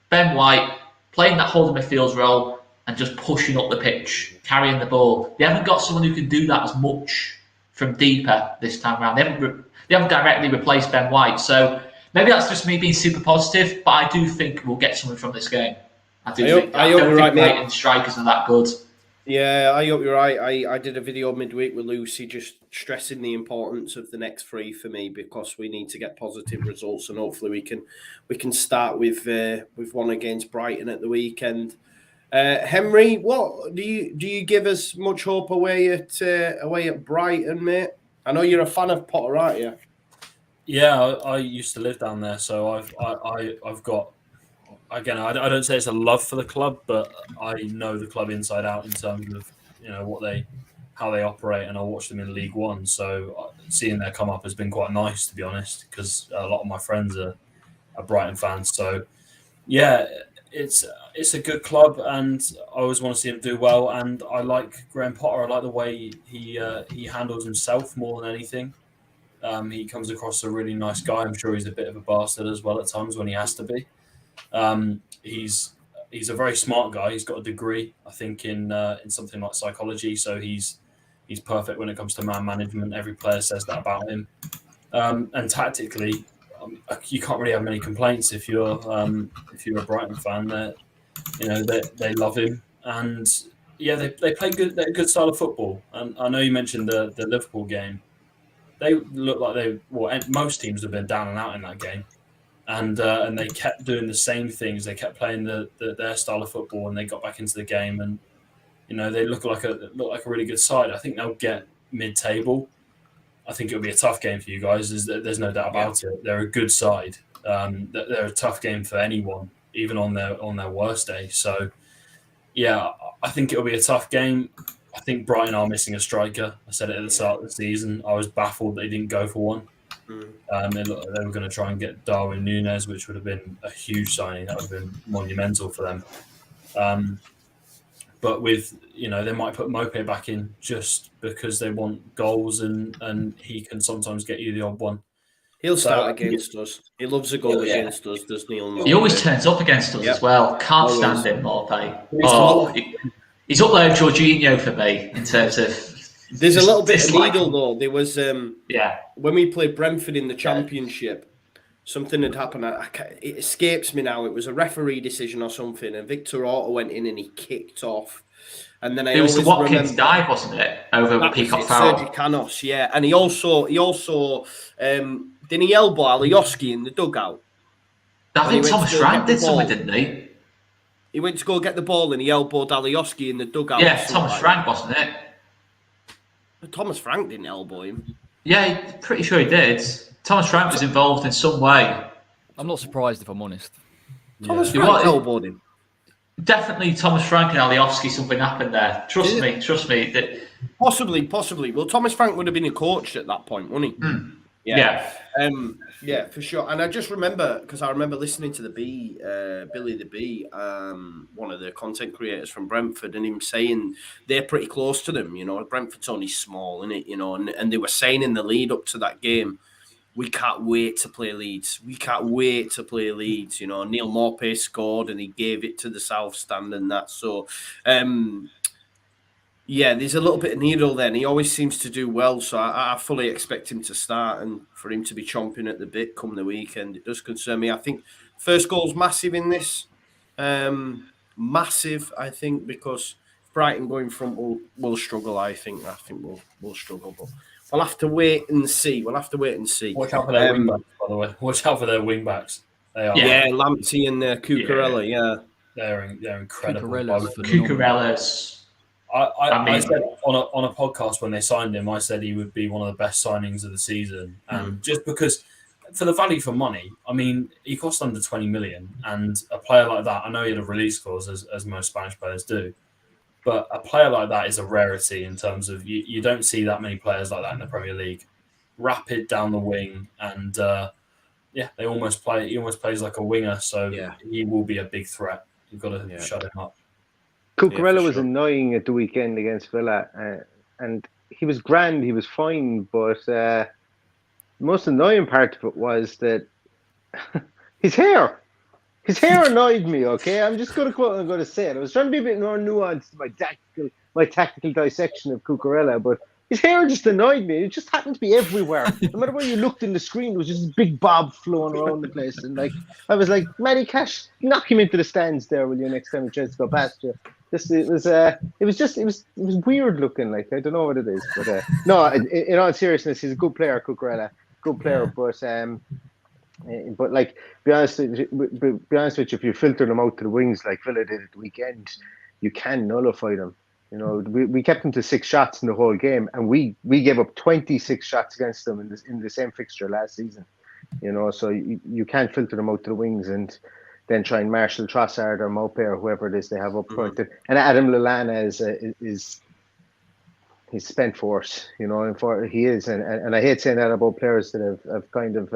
Ben White playing that holding midfield role and just pushing up the pitch, carrying the ball. They haven't got someone who can do that as much from deeper this time around. They haven't directly replaced Ben White. So maybe that's just me being super positive, but I do think we'll get something from this game. I don't think Brighton strikers are that good. Yeah, I hope you're right. I did a video midweek with Lucy just stressing the importance of the next 3 for me, because we need to get positive results, and hopefully we can start with one against Brighton at the weekend. Henry, what do you give us much hope away at Brighton, mate? I know you're a fan of Potter, aren't you? Yeah, I used to live down there, so I've got, again, I don't say it's a love for the club, but I know the club inside out in terms of how they operate, and I watched them in League One. So seeing their come up has been quite nice, to be honest, because a lot of my friends are Brighton fans. So yeah, it's a good club, and I always want to see him do well. And I like Graham Potter. I like the way he handles himself more than anything. He comes across a really nice guy. I'm sure he's a bit of a bastard as well at times when he has to be. He's a very smart guy. He's got a degree, I think, in something like psychology. So he's perfect when it comes to man management. Every player says that about him. And tactically, you can't really have many complaints if you're a Brighton fan. They love him, and yeah, they play good style of football. And I know you mentioned the Liverpool game. They look like most teams have been down and out in that game, and they kept doing the same things. They kept playing their style of football, and they got back into the game, and they look like a really good side. I think they'll get mid-table. I think it'll be a tough game for you guys. There's no doubt about it. They're a good side. They're a tough game for anyone, even on their worst day. So yeah, I think it'll be a tough game. I think Brighton are missing a striker. I said it at the start of the season. I was baffled they didn't go for one. They were going to try and get Darwin Núñez, which would have been a huge signing. That would have been monumental for them. But with they might put Mope back in just because they want goals, and he can sometimes get you the odd one. He'll start against us. He loves a goal against us, doesn't he? He always turns up against us as well. Can't stand him, Mope. He's up there with Jorginho for me in terms of. There's a little bit of needle though. There was when we played Brentford in the Championship, something had happened. It escapes me now. It was a referee decision or something, and Victor Orta went in and he kicked off. And then it was the Watkins dive, wasn't it, over Peacock Farrell? Sergi Canos, yeah, and he also didn't he elbow Alioski in the dugout? I think Thomas Frank did something, didn't he? He went to go get the ball and he elbowed Alioski in the dugout. Yeah, Thomas Frank, wasn't it? But Thomas Frank didn't elbow him. Yeah, pretty sure he did. Thomas Frank was involved in some way. I'm not surprised, if I'm honest. Thomas Frank elbowed him. Definitely Thomas Frank and Alioski, something happened there. Trust me. Possibly. Well, Thomas Frank would have been a coach at that point, wouldn't he? Yeah, for sure. And I just remember, because I remember listening to Billy the Bee, one of the content creators from Brentford, and him saying they're pretty close to them. Brentford's only small, isn't it? And they were saying in the lead up to that game, we can't wait to play Leeds. Neil Maupay scored and he gave it to the South Stand and that. So, yeah, there's a little bit of needle then. He always seems to do well, so I fully expect him to start and for him to be chomping at the bit come the weekend. It does concern me. I think first goal's massive in this. Massive, I think, because Brighton going front will struggle, I think. We'll struggle, but we'll have to wait and see. Watch out for their wing backs, by the way. Watch out for their wing backs. They are. Yeah, Lamptey and Cucurella, yeah. They're incredible. Cucurella's. I said on a podcast when they signed him, I said he would be one of the best signings of the season. And just because, for the value for money, I mean, he cost under 20 million. And a player like that, I know he had a release clause, as most Spanish players do. But a player like that is a rarity in terms of you don't see that many players like that in the Premier League. Rapid down the wing. And he almost plays like a winger. So he will be a big threat. You've got to shut him up. Cucurella was annoying at the weekend against Villa, and he was grand, he was fine, but the most annoying part of it was that his hair annoyed me, okay? I'm just going to quote and I'm going to say it. I was trying to be a bit more nuanced in my tactical dissection of Cucurella, but his hair just annoyed me. It just happened to be everywhere. No matter where you looked in the screen, there was just a big bob flowing around the place. And I was like, Matty Cash, knock him into the stands there, will you, next time he tries to go past you. It was weird looking. Like, I don't know what it is, but no. In all seriousness, he's a good player, Cucurella. Good player, but like, be honest with you, if you filter them out to the wings like Villa did at the weekend, you can nullify them. We kept them to 6 shots in the whole game, and we gave up 26 shots against them in the same fixture last season. So you can't filter them out to the wings and then try and Marshall Trossard or Mopé or whoever it is they have up front. And Adam Lallana is he's spent force, and he is, and I hate saying that about players that have kind of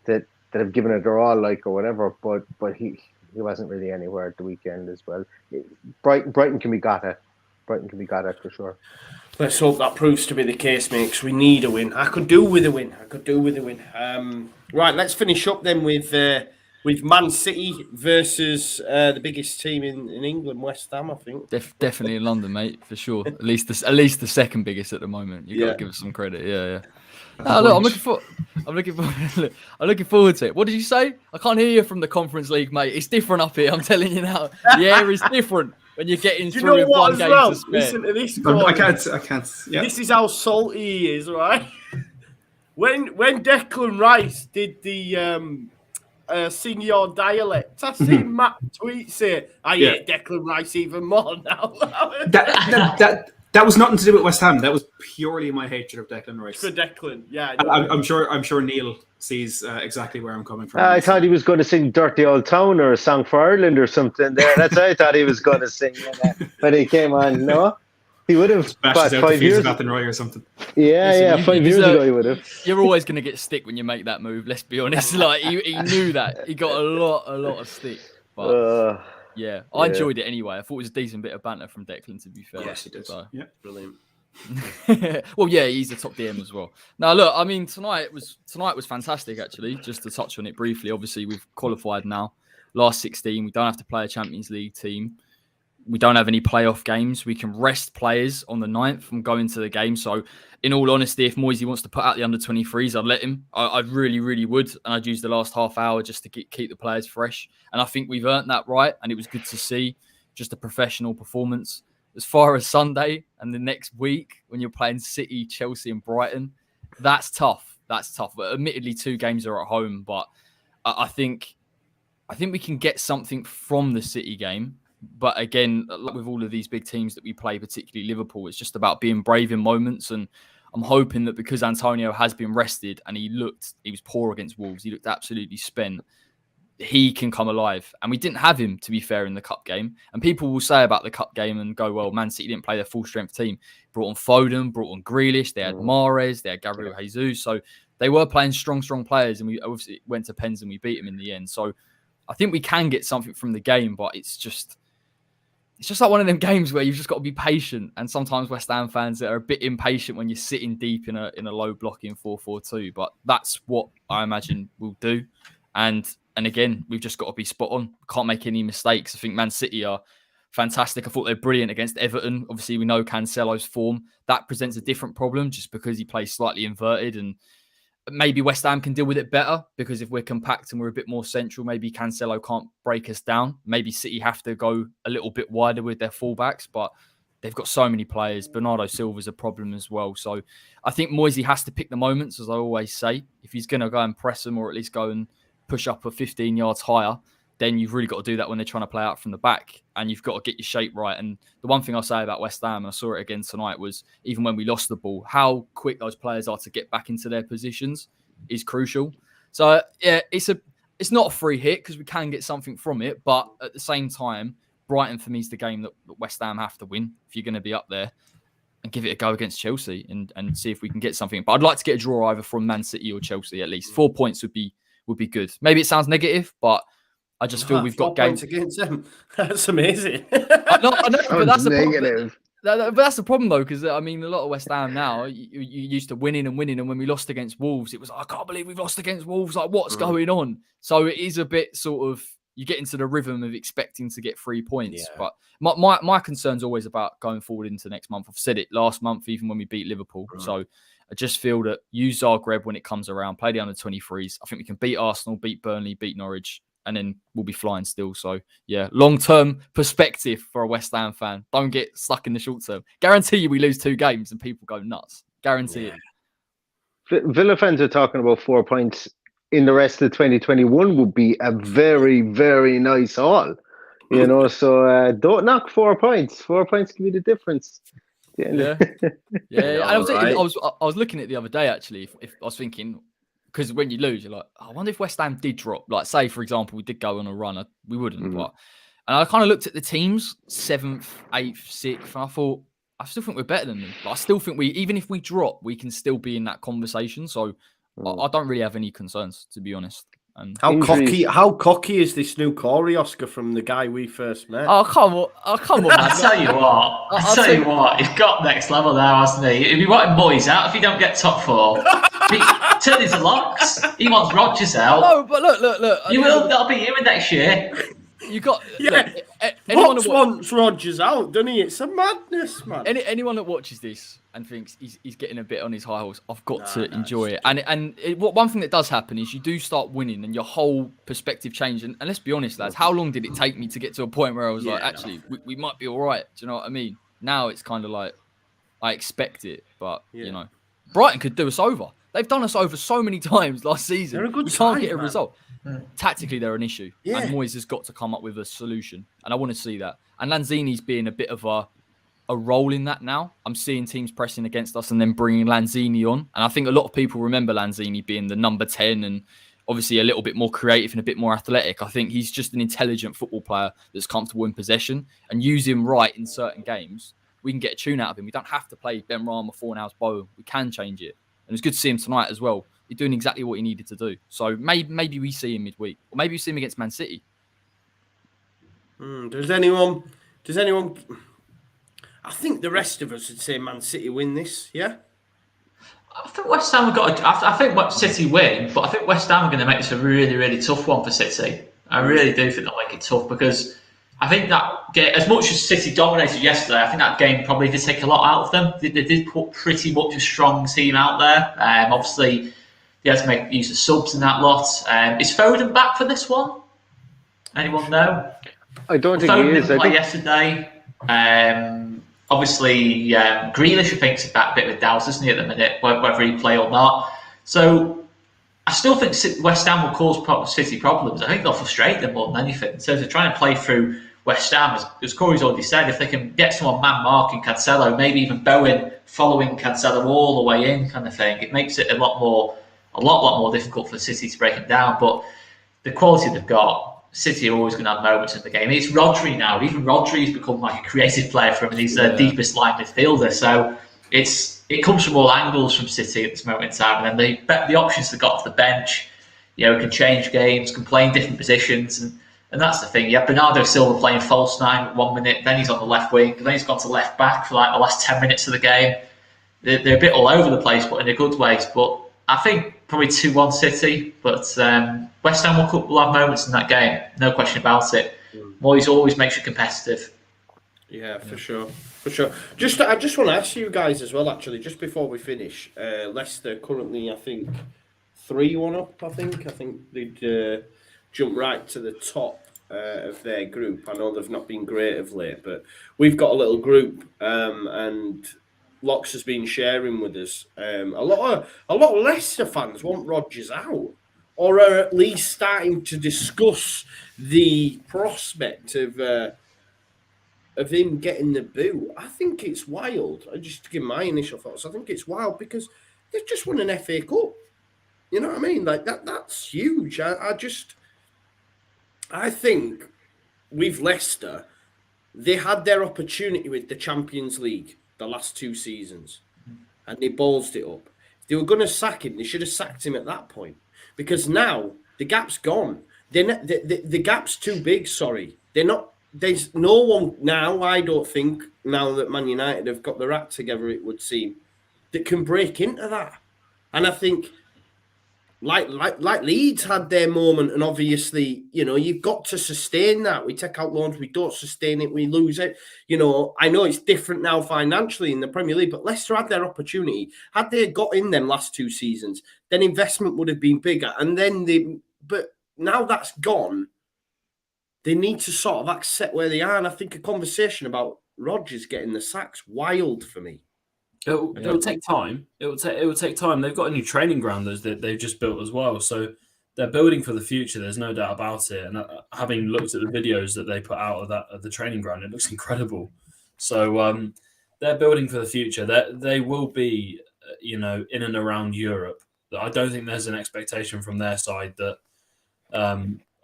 that have given it their all, or whatever. But he wasn't really anywhere at the weekend as well. Brighton can be got at. Brighton can be got at for sure. Let's hope that proves to be the case, mate, because we need a win. I could do with a win. Right, let's finish up then with Man City versus the biggest team in England, West Ham, I think. Definitely in London, mate, for sure. At least the second biggest at the moment. You've got to give us some credit. Yeah. Look, I'm looking forward to it. What did you say? I can't hear you from the Conference League, mate. It's different up here. I'm telling you now. The air is different when you're getting through with one game to spare. Listen to this. I can't. Yeah. This is how salty he is, right? When Declan Rice did the sing your dialect, I seen Matt tweet say, "I hate Declan Rice even more now." That was nothing to do with West Ham. That was purely my hatred of Declan Rice. For Declan, yeah. I'm sure Neil sees exactly where I'm coming from. I thought he was going to sing "Dirty Old Town" or a song for Ireland or something. There, that's what I thought he was going to sing when he came on. No, he would have. Bashes out 5 years Bath and Roy or something. Yeah, 5 years ago he would have. You're always going to get stick when you make that move. Let's be honest. He knew that. He got a lot of stick. But yeah, I enjoyed it anyway. I thought it was a decent bit of banter from Declan, to be fair. Yes, he did. So. Yeah, brilliant. Well, yeah, he's the top DM as well. Now, look, I mean, tonight was fantastic, actually. Just to touch on it briefly, obviously, we've qualified now. Last 16, we don't have to play a Champions League team. We don't have any playoff games. We can rest players on the 9th from going to the game. So, in all honesty, if Moisey wants to put out the under-23s, I'd let him. I really, really would. And I'd use the last half hour just to keep the players fresh. And I think we've earned that right. And it was good to see just a professional performance. As far as Sunday and the next week, when you're playing City, Chelsea and Brighton, that's tough. But admittedly, 2 games are at home. But I think we can get something from the City game. But again, with all of these big teams that we play, particularly Liverpool, it's just about being brave in moments. And I'm hoping that because Antonio has been rested and he was poor against Wolves, he looked absolutely spent, he can come alive. And we didn't have him, to be fair, in the cup game. And people will say about the cup game and go, well, Man City didn't play their full strength team. Brought on Foden, brought on Grealish, they had Mahrez, they had Gabriel Jesus. So they were playing strong players. And we obviously went to pens and we beat them in the end. So I think we can get something from the game, but it's just like one of them games where you've just got to be patient. And sometimes West Ham fans are a bit impatient when you're sitting deep in a low blocking 4-4-2. But that's what I imagine we'll do. And again, we've just got to be spot on. Can't make any mistakes. I think Man City are fantastic. I thought they're brilliant against Everton. Obviously, we know Cancelo's form. That presents a different problem just because he plays slightly inverted. And maybe West Ham can deal with it better because if we're compact and we're a bit more central, maybe Cancelo can't break us down. Maybe City have to go a little bit wider with their fullbacks, but they've got so many players. Bernardo Silva's a problem as well. So I think Moisey has to pick the moments, as I always say. If he's going to go and press them or at least go and push up a 15 yards higher, then you've really got to do that when they're trying to play out from the back and you've got to get your shape right. And the one thing I'll say about West Ham, and I saw it again tonight, was even when we lost the ball, how quick those players are to get back into their positions is crucial. So yeah, it's not a free hit because we can get something from it. But at the same time, Brighton for me is the game that West Ham have to win if you're going to be up there, and give it a go against Chelsea and see if we can get something. But I'd like to get a draw either from Man City or Chelsea at least. 4 points would be good. Maybe it sounds negative, but I just feel we've got games against them. That's amazing. I know, but that's the negative. But that's the problem, though, because I mean, a lot of West Ham now, you used to winning, and when we lost against Wolves, it was I can't believe we've lost against Wolves. Like, what's going on? So it is a bit sort of you get into the rhythm of expecting to get 3 points. Yeah. But my concern's always about going forward into next month. I've said it last month, even when we beat Liverpool. So I just feel that use Zagreb when it comes around, play the under-23s. I think we can beat Arsenal, beat Burnley, beat Norwich, and then we'll be flying still. So, yeah, long-term perspective for a West Ham fan. Don't get stuck in the short term. Guarantee you we lose 2 games and people go nuts. Guarantee it. Villa fans are talking about 4 points in the rest of 2021 would be a very, very nice haul. So don't knock 4 points. 4 points can be the difference. Yeah. I was looking at it the other day, actually. If I was thinking, because when you lose, you're like, I wonder if West Ham did drop. Like, say, for example, we did go on a run. We wouldn't. But and I kind of looked at the teams, 7th, 8th, 6th, and I thought, I still think we're better than them. Like, I still think even if we drop, we can still be in that conversation. So I don't really have any concerns, to be honest. And how cocky is this new Corey, Oscar, from the guy we first met? Oh, come on, man. I'll tell you what, he's got next level now, hasn't he? If you want Moyes out, if you don't get top 4, turn his locks. He wants Rodgers out. No, but look. That'll be you next year. You got Look, wants Rodgers out, doesn't he? It's a madness, man. Anyone that watches this and thinks he's getting a bit on his high horse, I've got to enjoy it. And one thing that does happen is you do start winning, and your whole perspective changes. And let's be honest, lads, how long did it take me to get to a point where I was like, actually, we might be all right? Do you know what I mean? Now it's kind of like I expect it, but you know, Brighton could do us over. They've done us over so many times last season. They're a good we can't get a man. result. Tactically, they're an issue. Yeah. And Moyes has got to come up with a solution. And I want to see that. And Lanzini's being a bit of a role in that now. I'm seeing teams pressing against us and then bringing Lanzini on. And I think a lot of people remember Lanzini being the number 10 and obviously a little bit more creative and a bit more athletic. I think he's just an intelligent football player that's comfortable in possession, and use him right in certain games. We can get a tune out of him. We don't have to play Ben Rama, Fornals, Bowen. We can change it. And it's good to see him tonight as well. He's doing exactly what he needed to do. So maybe we see him midweek. Or maybe we see him against Man City. Does anyone... I think the rest of us would say Man City win this, yeah? I think West Ham have got. I think City win, but I think West Ham are going to make this a really, really tough one for City. I really do think they'll make it tough, because I think that game, as much as City dominated yesterday, I think that game probably did take a lot out of them. They did put pretty much a strong team out there. Obviously, they had to make use of subs in that lot. Is Foden back for this one? Anyone know? I don't think Foden he is. didn't play yesterday. Obviously, Grealish, I think, is a bit of a doubt, isn't he, at the minute, whether he play or not. So I still think West Ham will cause City problems. I think they'll frustrate them more than anything. In terms of trying to play through West Ham, as Corey's already said, if they can get someone man-marking Cancelo, maybe even Bowen following Cancelo all the way in, kind of thing, it makes it a lot more difficult for City to break them down. But the quality they've got, City are always going to have moments in the game. It's Rodri now. Even Rodri's become like a creative player for him, and he's their deepest line midfielder. So it comes from all angles from City at this moment in time. And then the options they've got off the bench, can change games, can play in different positions. And that's the thing. You have Bernardo Silva playing false 9 at 1 minute, then he's on the left wing, and then he's gone to left back for like the last 10 minutes of the game. They're a bit all over the place, but in a good way. But I think probably 2-1 City, but West Ham will have moments in that game, no question about it. Moyes always makes you competitive. Yeah, for sure. I just want to ask you guys as well, actually, just before we finish. Leicester currently, I think, 3-1 up, I think they'd jump right to the top of their group. I know they've not been great of late, but we've got a little group, and Locks has been sharing with us. A lot of Leicester fans want Rodgers out, or are at least starting to discuss the prospect of him getting the boot. I think it's wild. Just to give my initial thoughts, I think it's wild because they've just won an FA Cup. You know what I mean? Like that's huge. I think with Leicester, they had their opportunity with the Champions League the last 2 seasons, and they ballsed it up. If they were going to sack him, they should have sacked him at that point, because now the gap's gone. The gap's too big. Sorry, they're not. There's no one now. I don't think now that Man United have got their act together, it would seem, that can break into that. And I think, like Leeds had their moment, and obviously, you've got to sustain that. We take out loans, we don't sustain it, we lose it. I know it's different now financially in the Premier League, but Leicester had their opportunity. Had they got in them last 2 seasons, then investment would have been bigger. And then but now that's gone. They need to sort of accept where they are. And I think a conversation about Rodgers getting the sack's wild for me. It'll take time. It will take time. They've got a new training ground that they've just built as well. So they're building for the future. There's no doubt about it. And having looked at the videos that they put out of the training ground, it looks incredible. So they're building for the future. They will be, in and around Europe I don't think there's an expectation from their side that.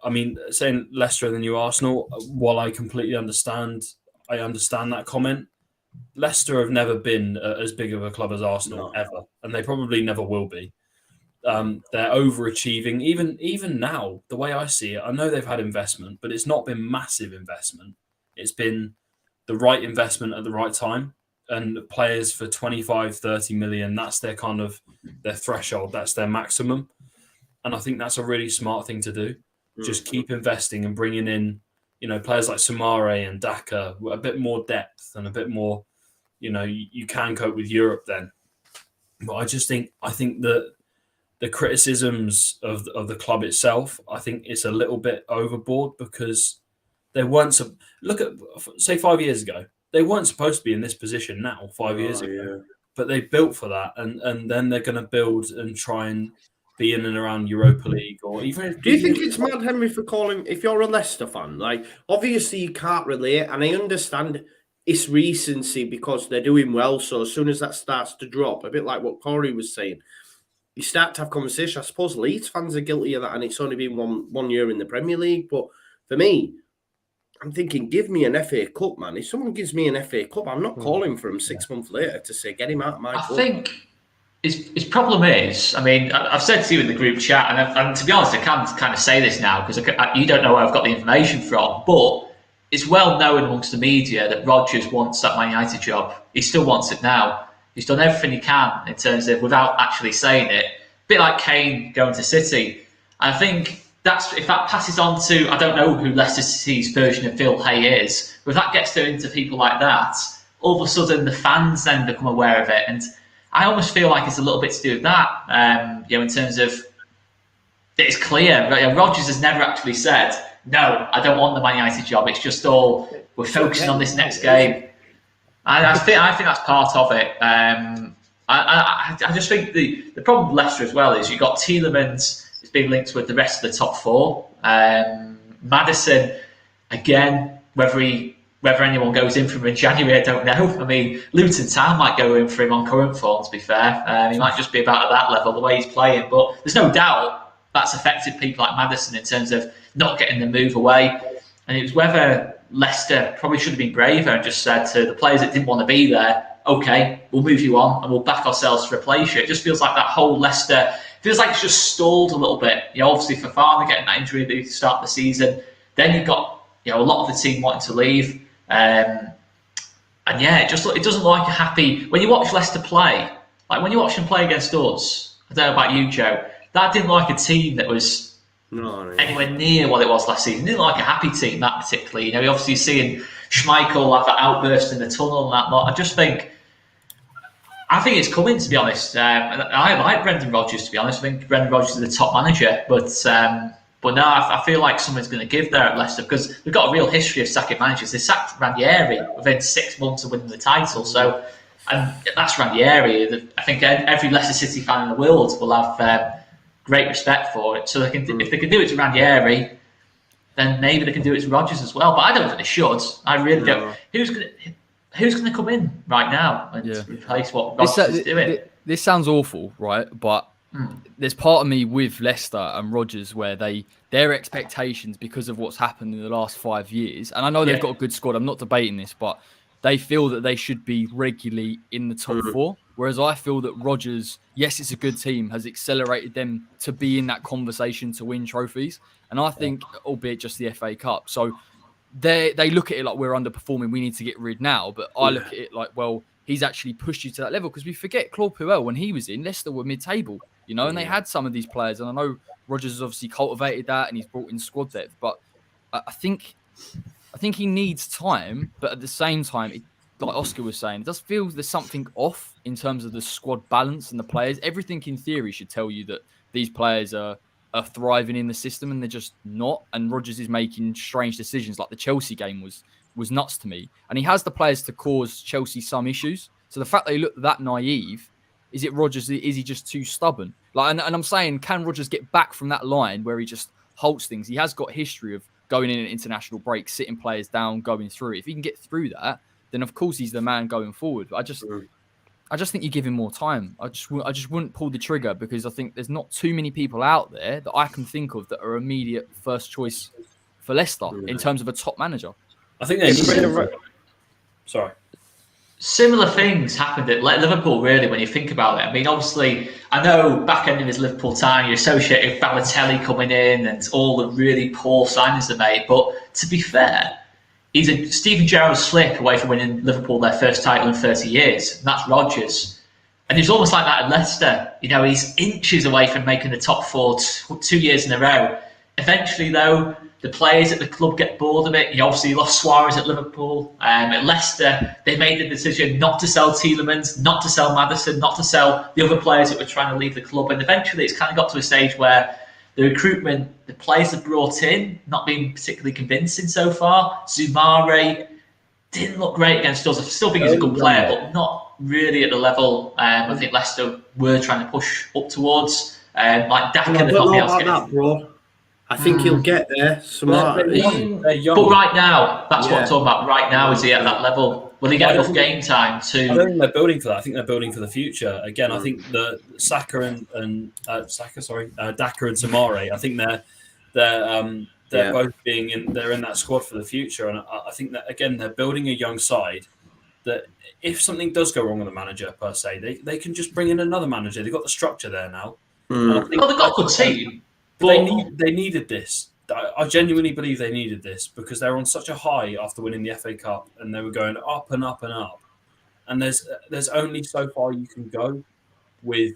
I mean, saying Leicester are the new Arsenal, while I completely understand, I understand that comment. Leicester have never been as big of a club as Arsenal ever, and they probably never will be. They're overachieving, even now. The way I see it, I know they've had investment, but it's not been massive investment. It's been the right investment at the right time, and players for 25, 30 million. That's their kind of their threshold. That's their maximum, and I think that's a really smart thing to do. Just keep investing and bringing in, players like Samare and Daka, a bit more depth and a bit more, you can cope with Europe then. But I think that the criticisms of the club itself, I think it's a little bit overboard because they weren't. Look at, say, 5 years ago, they weren't supposed to be in this position now, 5 years ago. But they built for that, and then they're going to build and try and be in and around Europa League, or even. Do you think it's mad, Henry, for calling? If you're a Leicester fan, like obviously you can't relate, and I understand it's recency because they're doing well. So as soon as that starts to drop, a bit like what Corey was saying, you start to have conversation. I suppose Leeds fans are guilty of that, and it's only been one year in the Premier League. But for me, I'm thinking, give me an FA Cup, man. If someone gives me an FA Cup, I'm not calling for him 6 months later to say, get him out of my club. I think his problem is, I mean, I've said to you in the group chat, and to be honest, I can't kind of say this now because you don't know where I've got the information from, but it's well known amongst the media that Rodgers wants that Man United job. He still wants it now. He's done everything he can in terms of, without actually saying it, a bit like Kane going to City. And I think if that passes on to, I don't know who Leicester City's version of Phil Hay is, but if that gets into people like that, all of a sudden the fans then become aware of it. And I almost feel like it's a little bit to do with that, in terms of it's clear. Rodgers has never actually said, no, I don't want the Man United job. It's just all, we're focusing on this next game. And I think that's part of it. I just think the problem with Leicester as well is you've got Tielemans is being linked with the rest of the top four. Maddison, again, whether anyone goes in for him in January, I don't know. I mean, Luton Town might go in for him on current form, to be fair. He might just be about at that level, the way he's playing. But there's no doubt that's affected people like Maddison in terms of not getting the move away. And it was whether Leicester probably should have been braver and just said to the players that didn't want to be there, okay, we'll move you on and we'll back ourselves to replace you. It just feels like that whole Leicester, feels like it's just stalled a little bit. Obviously Fofana getting that injury at the start of the season. Then you've got a lot of the team wanting to leave. And yeah, it doesn't look like a happy. When you watch Leicester play, like when you watch them play against us, I don't know about you, Joe, that didn't look like a team that was anywhere near what it was last season. It didn't look like a happy team, that particularly. You're obviously seeing Schmeichel have that outburst in the tunnel and that lot. I think it's coming, to be honest. I like Brendan Rodgers, to be honest. I think Brendan Rodgers is the top manager, but no, I feel like someone's going to give there at Leicester because they've got a real history of sacking managers. They sacked Ranieri within 6 months of winning the title, and that's Ranieri. I think every Leicester City fan in the world will have great respect for it. So if they can do it to Ranieri, then maybe they can do it to Rodgers as well. But I don't think they should. I really don't. Who's going to come in right now and replace what Rodgers is doing? This sounds awful, right? But there's part of me with Leicester and Rodgers where their expectations, because of what's happened in the last 5 years, and I know they've got a good squad, I'm not debating this, but they feel that they should be regularly in the top four. Whereas I feel that Rodgers, yes, it's a good team, has accelerated them to be in that conversation to win trophies. And I think, albeit just the FA Cup. So they look at it like we're underperforming, we need to get rid now. But I look at it like, well, he's actually pushed you to that level because we forget Claude Puel, when he was in, Leicester were mid-table, and they had some of these players. And I know Rodgers has obviously cultivated that and he's brought in squad depth. But I think he needs time, but at the same time, like Oscar was saying, it does feel there's something off in terms of the squad balance and the players. Everything in theory should tell you that these players are thriving in the system, and they're just not. And Rodgers is making strange decisions, like the Chelsea game was nuts to me. And he has the players to cause Chelsea some issues. So the fact they look that naive, is it Rodgers? Is he just too stubborn? And I'm saying, can Rodgers get back from that line where he just halts things? He has got history of going in an international break, sitting players down, going through. If he can get through that, then of course he's the man going forward. But I just think you give him more time. I just wouldn't pull the trigger because I think there's not too many people out there that I can think of that are immediate first choice for Leicester in terms of a top manager. I think they need. Sorry. Similar things happened at Liverpool, really, when you think about it. I mean, obviously, I know back end of his Liverpool time, you associate with Balotelli coming in and all the really poor signings they made. But to be fair, he's a Steven Gerrard slip away from winning Liverpool their first title in 30 years. And that's Rodgers. And it's almost like that at Leicester. You know, he's inches away from making the top four 2 years in a row. Eventually, though, the players at the club get bored of it. He obviously lost Suarez at Liverpool. At Leicester, they made the decision not to sell Tielemans, not to sell Maddison, not to sell the other players that were trying to leave the club. And eventually, it's kind of got to a stage where the recruitment, the players have brought in, not been particularly convincing so far. Zumare didn't look great against us. I still think he's a good player, but not really at the level I think Leicester were trying to push up towards. Like Daka, I don't know about that, bro. I think he'll get there. They're young. But right now, that's what I'm talking about. Right now, is he at that level? Will he get enough game time to? I don't think they're building for that. I think they're building for the future. Again, I think the Daka and Samare. I think they're both they're in that squad for the future, and I think that again they're building a young side. That if something does go wrong with the manager per se, they can just bring in another manager. They've got the structure there now. Well, they've got a good team. But they needed this. I genuinely believe they needed this because they're on such a high after winning the FA Cup, and they were going up and up and up. And there's only so far you can go with.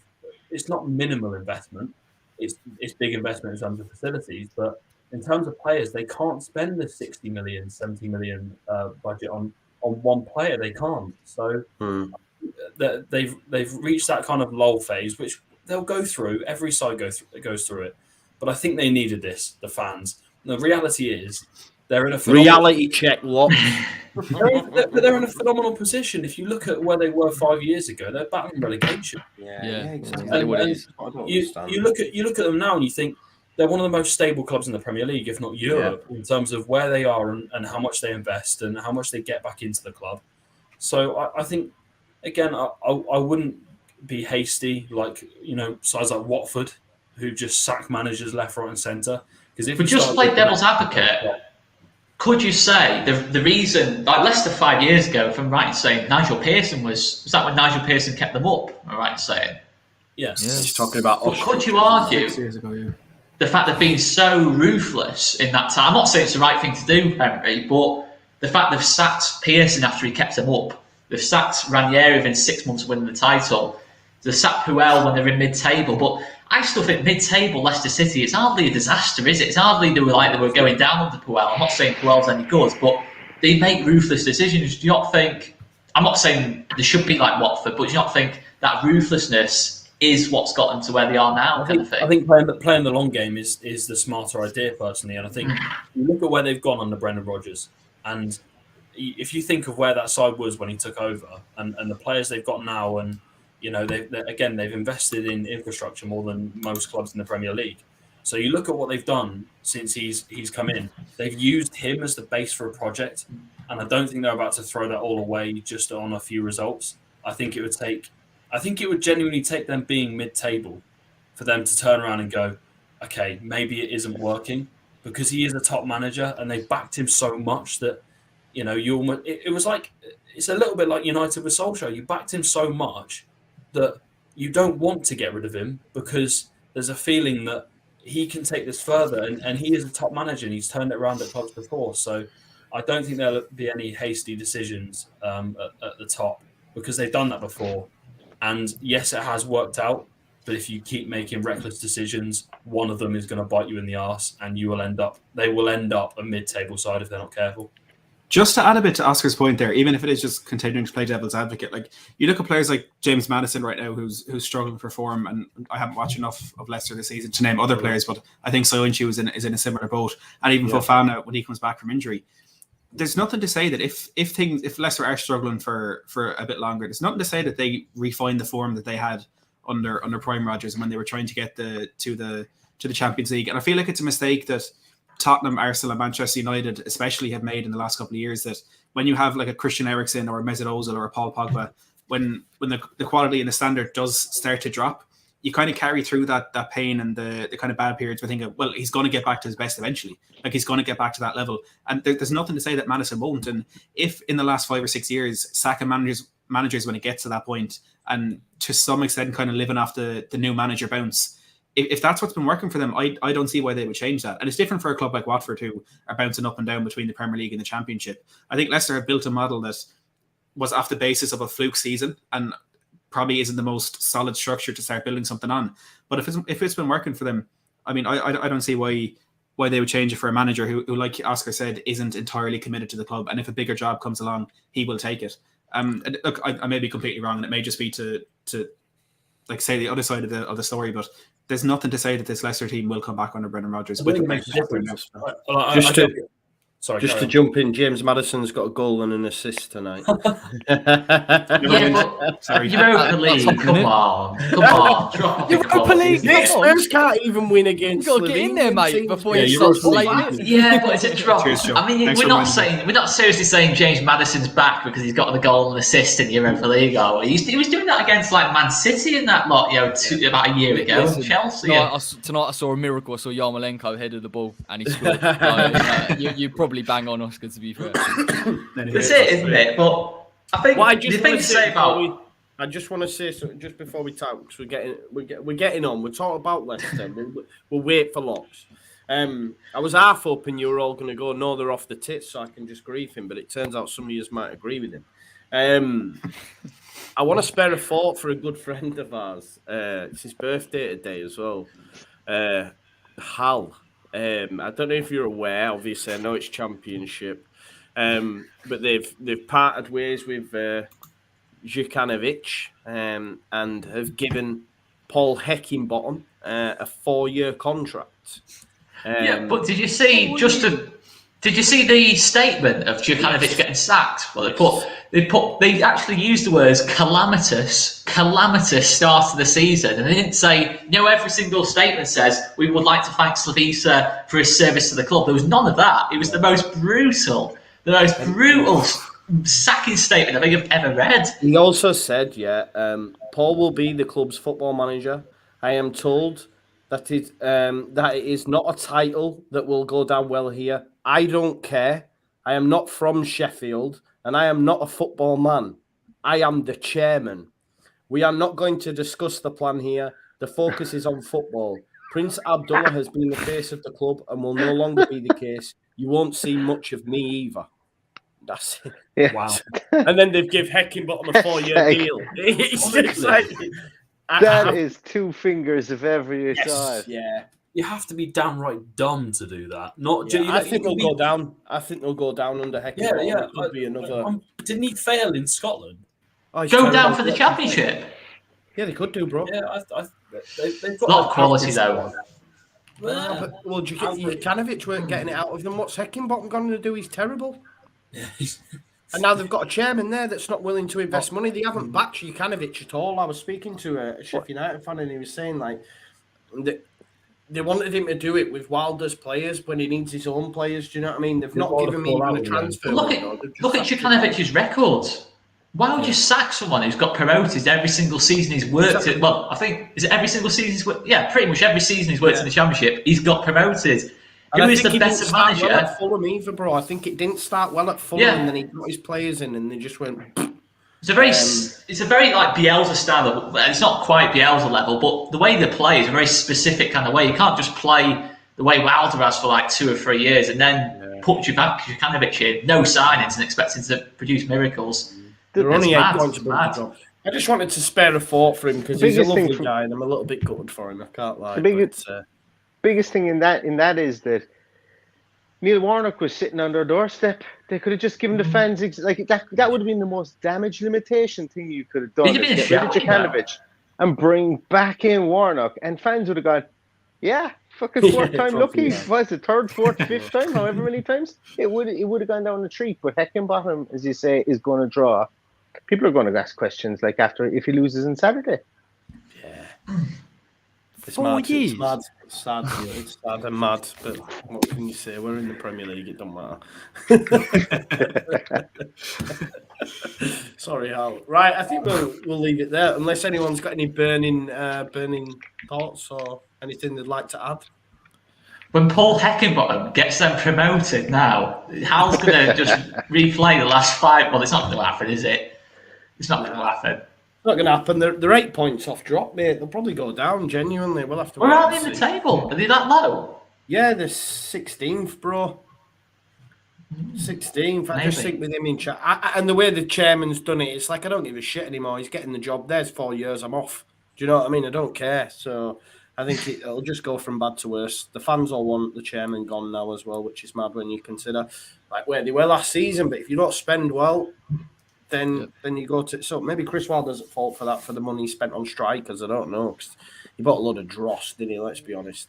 It's not minimal investment. It's big investment in terms of facilities, but in terms of players, they can't spend the 60 million, 70 million budget on one player. They can't. So they've reached that kind of lull phase, which they'll go through. Every side goes through it. But I think they needed this, the fans. The reality is they're in a reality check, lot. they're in a phenomenal position. If you look at where they were 5 years ago, they're battling relegation. Yeah, exactly. And you look at them now and you think they're one of the most stable clubs in the Premier League, if not Europe, in terms of where they are and how much they invest and how much they get back into the club. So I think, again, I wouldn't be hasty like sides like Watford, who just sack managers left, right, and centre. Because if we just play devil's advocate, could you say the reason, like Leicester 5 years ago, if I'm right in saying Nigel Pearson was that when Nigel Pearson kept them up? Am I right in saying? Yes. He's talking about. But could you argue 6 years ago, the fact they've been so ruthless in that time? I'm not saying it's the right thing to do, Henry, but the fact they've sacked Pearson after he kept them up, they've sacked Ranieri within 6 months of winning the title, they've sacked Puel when they're in mid-table, but I still think mid-table Leicester City, it's hardly a disaster, is it? It's hardly they were going down under Puel. I'm not saying Puel's any good, but they make ruthless decisions. Do you not think, I'm not saying they should be like Watford, but do you not think that ruthlessness is what's got them to where they are now? I think playing the long game is the smarter idea, personally. And I think you look at where they've gone under Brendan Rodgers, and if you think of where that side was when he took over and the players they've got now, and they've invested in infrastructure more than most clubs in the Premier League. So you look at what they've done since he's come in. They've used him as the base for a project, and I don't think they're about to throw that all away just on a few results. I think it would genuinely take them being mid-table for them to turn around and go, okay, maybe it isn't working, because he is a top manager and they backed him so much that it was like, it's a little bit like United with Solskjaer. You backed him so much that you don't want to get rid of him because there's a feeling that he can take this further, and he is a top manager and he's turned it around at clubs before. So I don't think there'll be any hasty decisions at the top, because they've done that before. And yes, it has worked out, but if you keep making reckless decisions, one of them is going to bite you in the arse, and they will end up a mid-table side if they're not careful. Just to add a bit to Oscar's point there, even if it is just continuing to play devil's advocate, like you look at players like James Maddison right now, who's struggling for form, and I haven't watched enough of Leicester this season to name other players, but I think Soyuncu is in a similar boat, and even Fofana when he comes back from injury. There's nothing to say that if Leicester are struggling for a bit longer, there's nothing to say that they refine the form that they had under Prime Rodgers when they were trying to get to the Champions League. And I feel like it's a mistake that Tottenham, Arsenal, and Manchester United especially have made in the last couple of years, that when you have like a Christian Eriksen or a Mesut Ozil or a Paul Pogba, when the quality and the standard does start to drop, you kind of carry through that pain and the kind of bad periods. We're thinking, well, he's going to get back to his best eventually. Like he's going to get back to that level. And there's nothing to say that Maddison won't. And if in the last 5 or 6 years, Saka managers when it gets to that point, and to some extent kind of living off the new manager bounce, if that's what's been working for them, I don't see why they would change that. And it's different for a club like Watford, who are bouncing up and down between the Premier League and the Championship. I think Leicester have built a model that was off the basis of a fluke season and probably isn't the most solid structure to start building something on. But if it's been working for them, I mean, I don't see why they would change it for a manager who, like Oscar said, isn't entirely committed to the club. And if a bigger job comes along, he will take it. Look, I may be completely wrong, and it may just be to like say the other side of the story, but there's nothing to say that this Leicester team will come back under Brendan Rodgers. Just to jump in, James Maddison's got a goal and an assist tonight. Sorry. Europa League, come on. Europa League, Spurs can't even win against. You've got to get in there, mate, before you start slating it. Yeah, but it's a drop. I mean, we're not seriously saying James Maddison's back because he's got the goal and assist in the Europa League. He was doing that against like Man City in that lot, about a year ago. Listen, Chelsea. Tonight I saw a miracle. I saw Yarmolenko headed the ball and he scored. You probably bang on Oscar, to be fair. That's it, isn't it? But I think the thing to say about. I just want to say something just before we talk, because we're getting on. We're talking about Leicester. we'll wait for Locks. I was half hoping you were all going to go, no, they're off the tits, so I can just grief him. But it turns out some of you might agree with him. I want to spare a thought for a good friend of ours. It's his birthday today as well. Hal. I don't know if you're aware. Obviously, I know it's Championship, but they've parted ways with Jukanovic and have given Paul Heckingbottom a 4-year contract. But did you see the statement of Jukanovic getting sacked? Well, they actually used the words calamitous start of the season, and they didn't say, every single statement says we would like to thank Slavica for his service to the club. There was none of that. It was the most brutal sacking statement I think I've ever read. He also said, Paul will be the club's football manager. I am told that it is not a title that will go down well here. I don't care. I am not from Sheffield, and I am not a football man. I am the chairman. We are not going to discuss the plan here. The focus is on football. Prince Abdullah has been the face of the club and will no longer be the case. You won't see much of me either. That's it. Yeah. Wow. And then they've give Heckingbottom a 4-year deal. It's just like... That is 2 fingers if ever you saw it. Yeah. You have to be downright dumb to do that. I think they'll go down. I think they'll go down under Heckingbottom. Yeah. Could be another... Didn't he fail in Scotland? Go down for the Championship. Yeah, they could do, bro. Yeah, they've got a lot of quality though. Well, Jukanovic weren't getting it out of them. What's Heckingbottom going to do? He's terrible. And now they've got a chairman there that's not willing to invest money. They haven't backed Jukanovic at all. I was speaking to a Sheffield United fan and he was saying like they wanted him to do it with Wilder's players when he needs his own players. Do you know what I mean? They've not given me even a transfer. Look at Jukanovic's records. Why would you sack someone who's got promoted every single season he's worked at? Well, I think, is it every single season he's worked? Yeah, pretty much every season he's worked in the Championship, he's got promoted. Who is the better manager? Well at Fulham either, bro. I think it didn't start well at Fulham, and then he got his players in, and they just went. It's a very like Bielsa style. It's not quite Bielsa level, but the way they play is a very specific kind of way. You can't just play the way Wilder has for like 2 or 3 years, and then put Jukanovic in, no signings, and expect him to produce miracles. They're only 8 points above the top. I just wanted to spare a thought for him because he's a lovely guy, and I'm a little bit gutted for him. I can't lie. The biggest thing in that is that Neil Warnock was sitting on their doorstep. They could have just given the fans that would have been the most damage limitation thing you could have done. Get rid of Jukanovic and bring back in Warnock, and fans would have gone, yeah, fucking fourth time lucky. Was it third, fourth, fifth time, however many times? It would have gone down the treat. But Heckingbottom, as you say, is going to draw. People are going to ask questions like after if he loses on Saturday. Yeah. It's 4 years. It's mad. It's sad. It's sad and mad. But what can you say? We're in the Premier League. It don't matter. Sorry, Hal. Right, I think we'll leave it there unless anyone's got any burning thoughts or anything they'd like to add. When Paul Heckingbottom gets them promoted now, Hal's going to just replay the last 5. Well, it's not going to happen, is it? It's not going to happen. It's not going to happen. They're 8 points off drop, mate. They'll probably go down, genuinely. We'll have to. Where are they in the table? Are they that low? Yeah, they're 16th, bro. 16th. I just think with him in chat. And the way the chairman's done it, it's like I don't give a shit anymore. He's getting the job. There's 4 years. I'm off. Do you know what I mean? I don't care. So I think it'll just go from bad to worse. The fans all want the chairman gone now as well, which is mad when you consider like where they were last season. But if you don't spend well, then you go to. So maybe Chris Wilder's at fault for that, for the money spent on strikers. I don't know. 'Cause he bought a load of dross, didn't he? Let's be honest.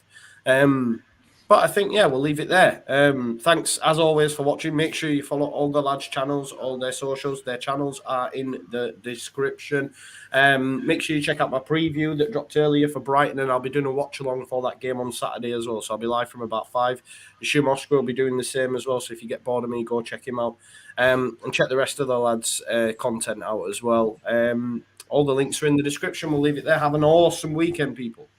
But I think, we'll leave it there. Thanks, as always, for watching. Make sure you follow all the lads' channels, all their socials. Their channels are in the description. Make sure you check out my preview that dropped earlier for Brighton, and I'll be doing a watch-along for that game on Saturday as well. So I'll be live from about 5. Shum Oscar will be doing the same as well, so if you get bored of me, go check him out. And check the rest of the lads' content out as well. All the links are in the description. We'll leave it there. Have an awesome weekend, people.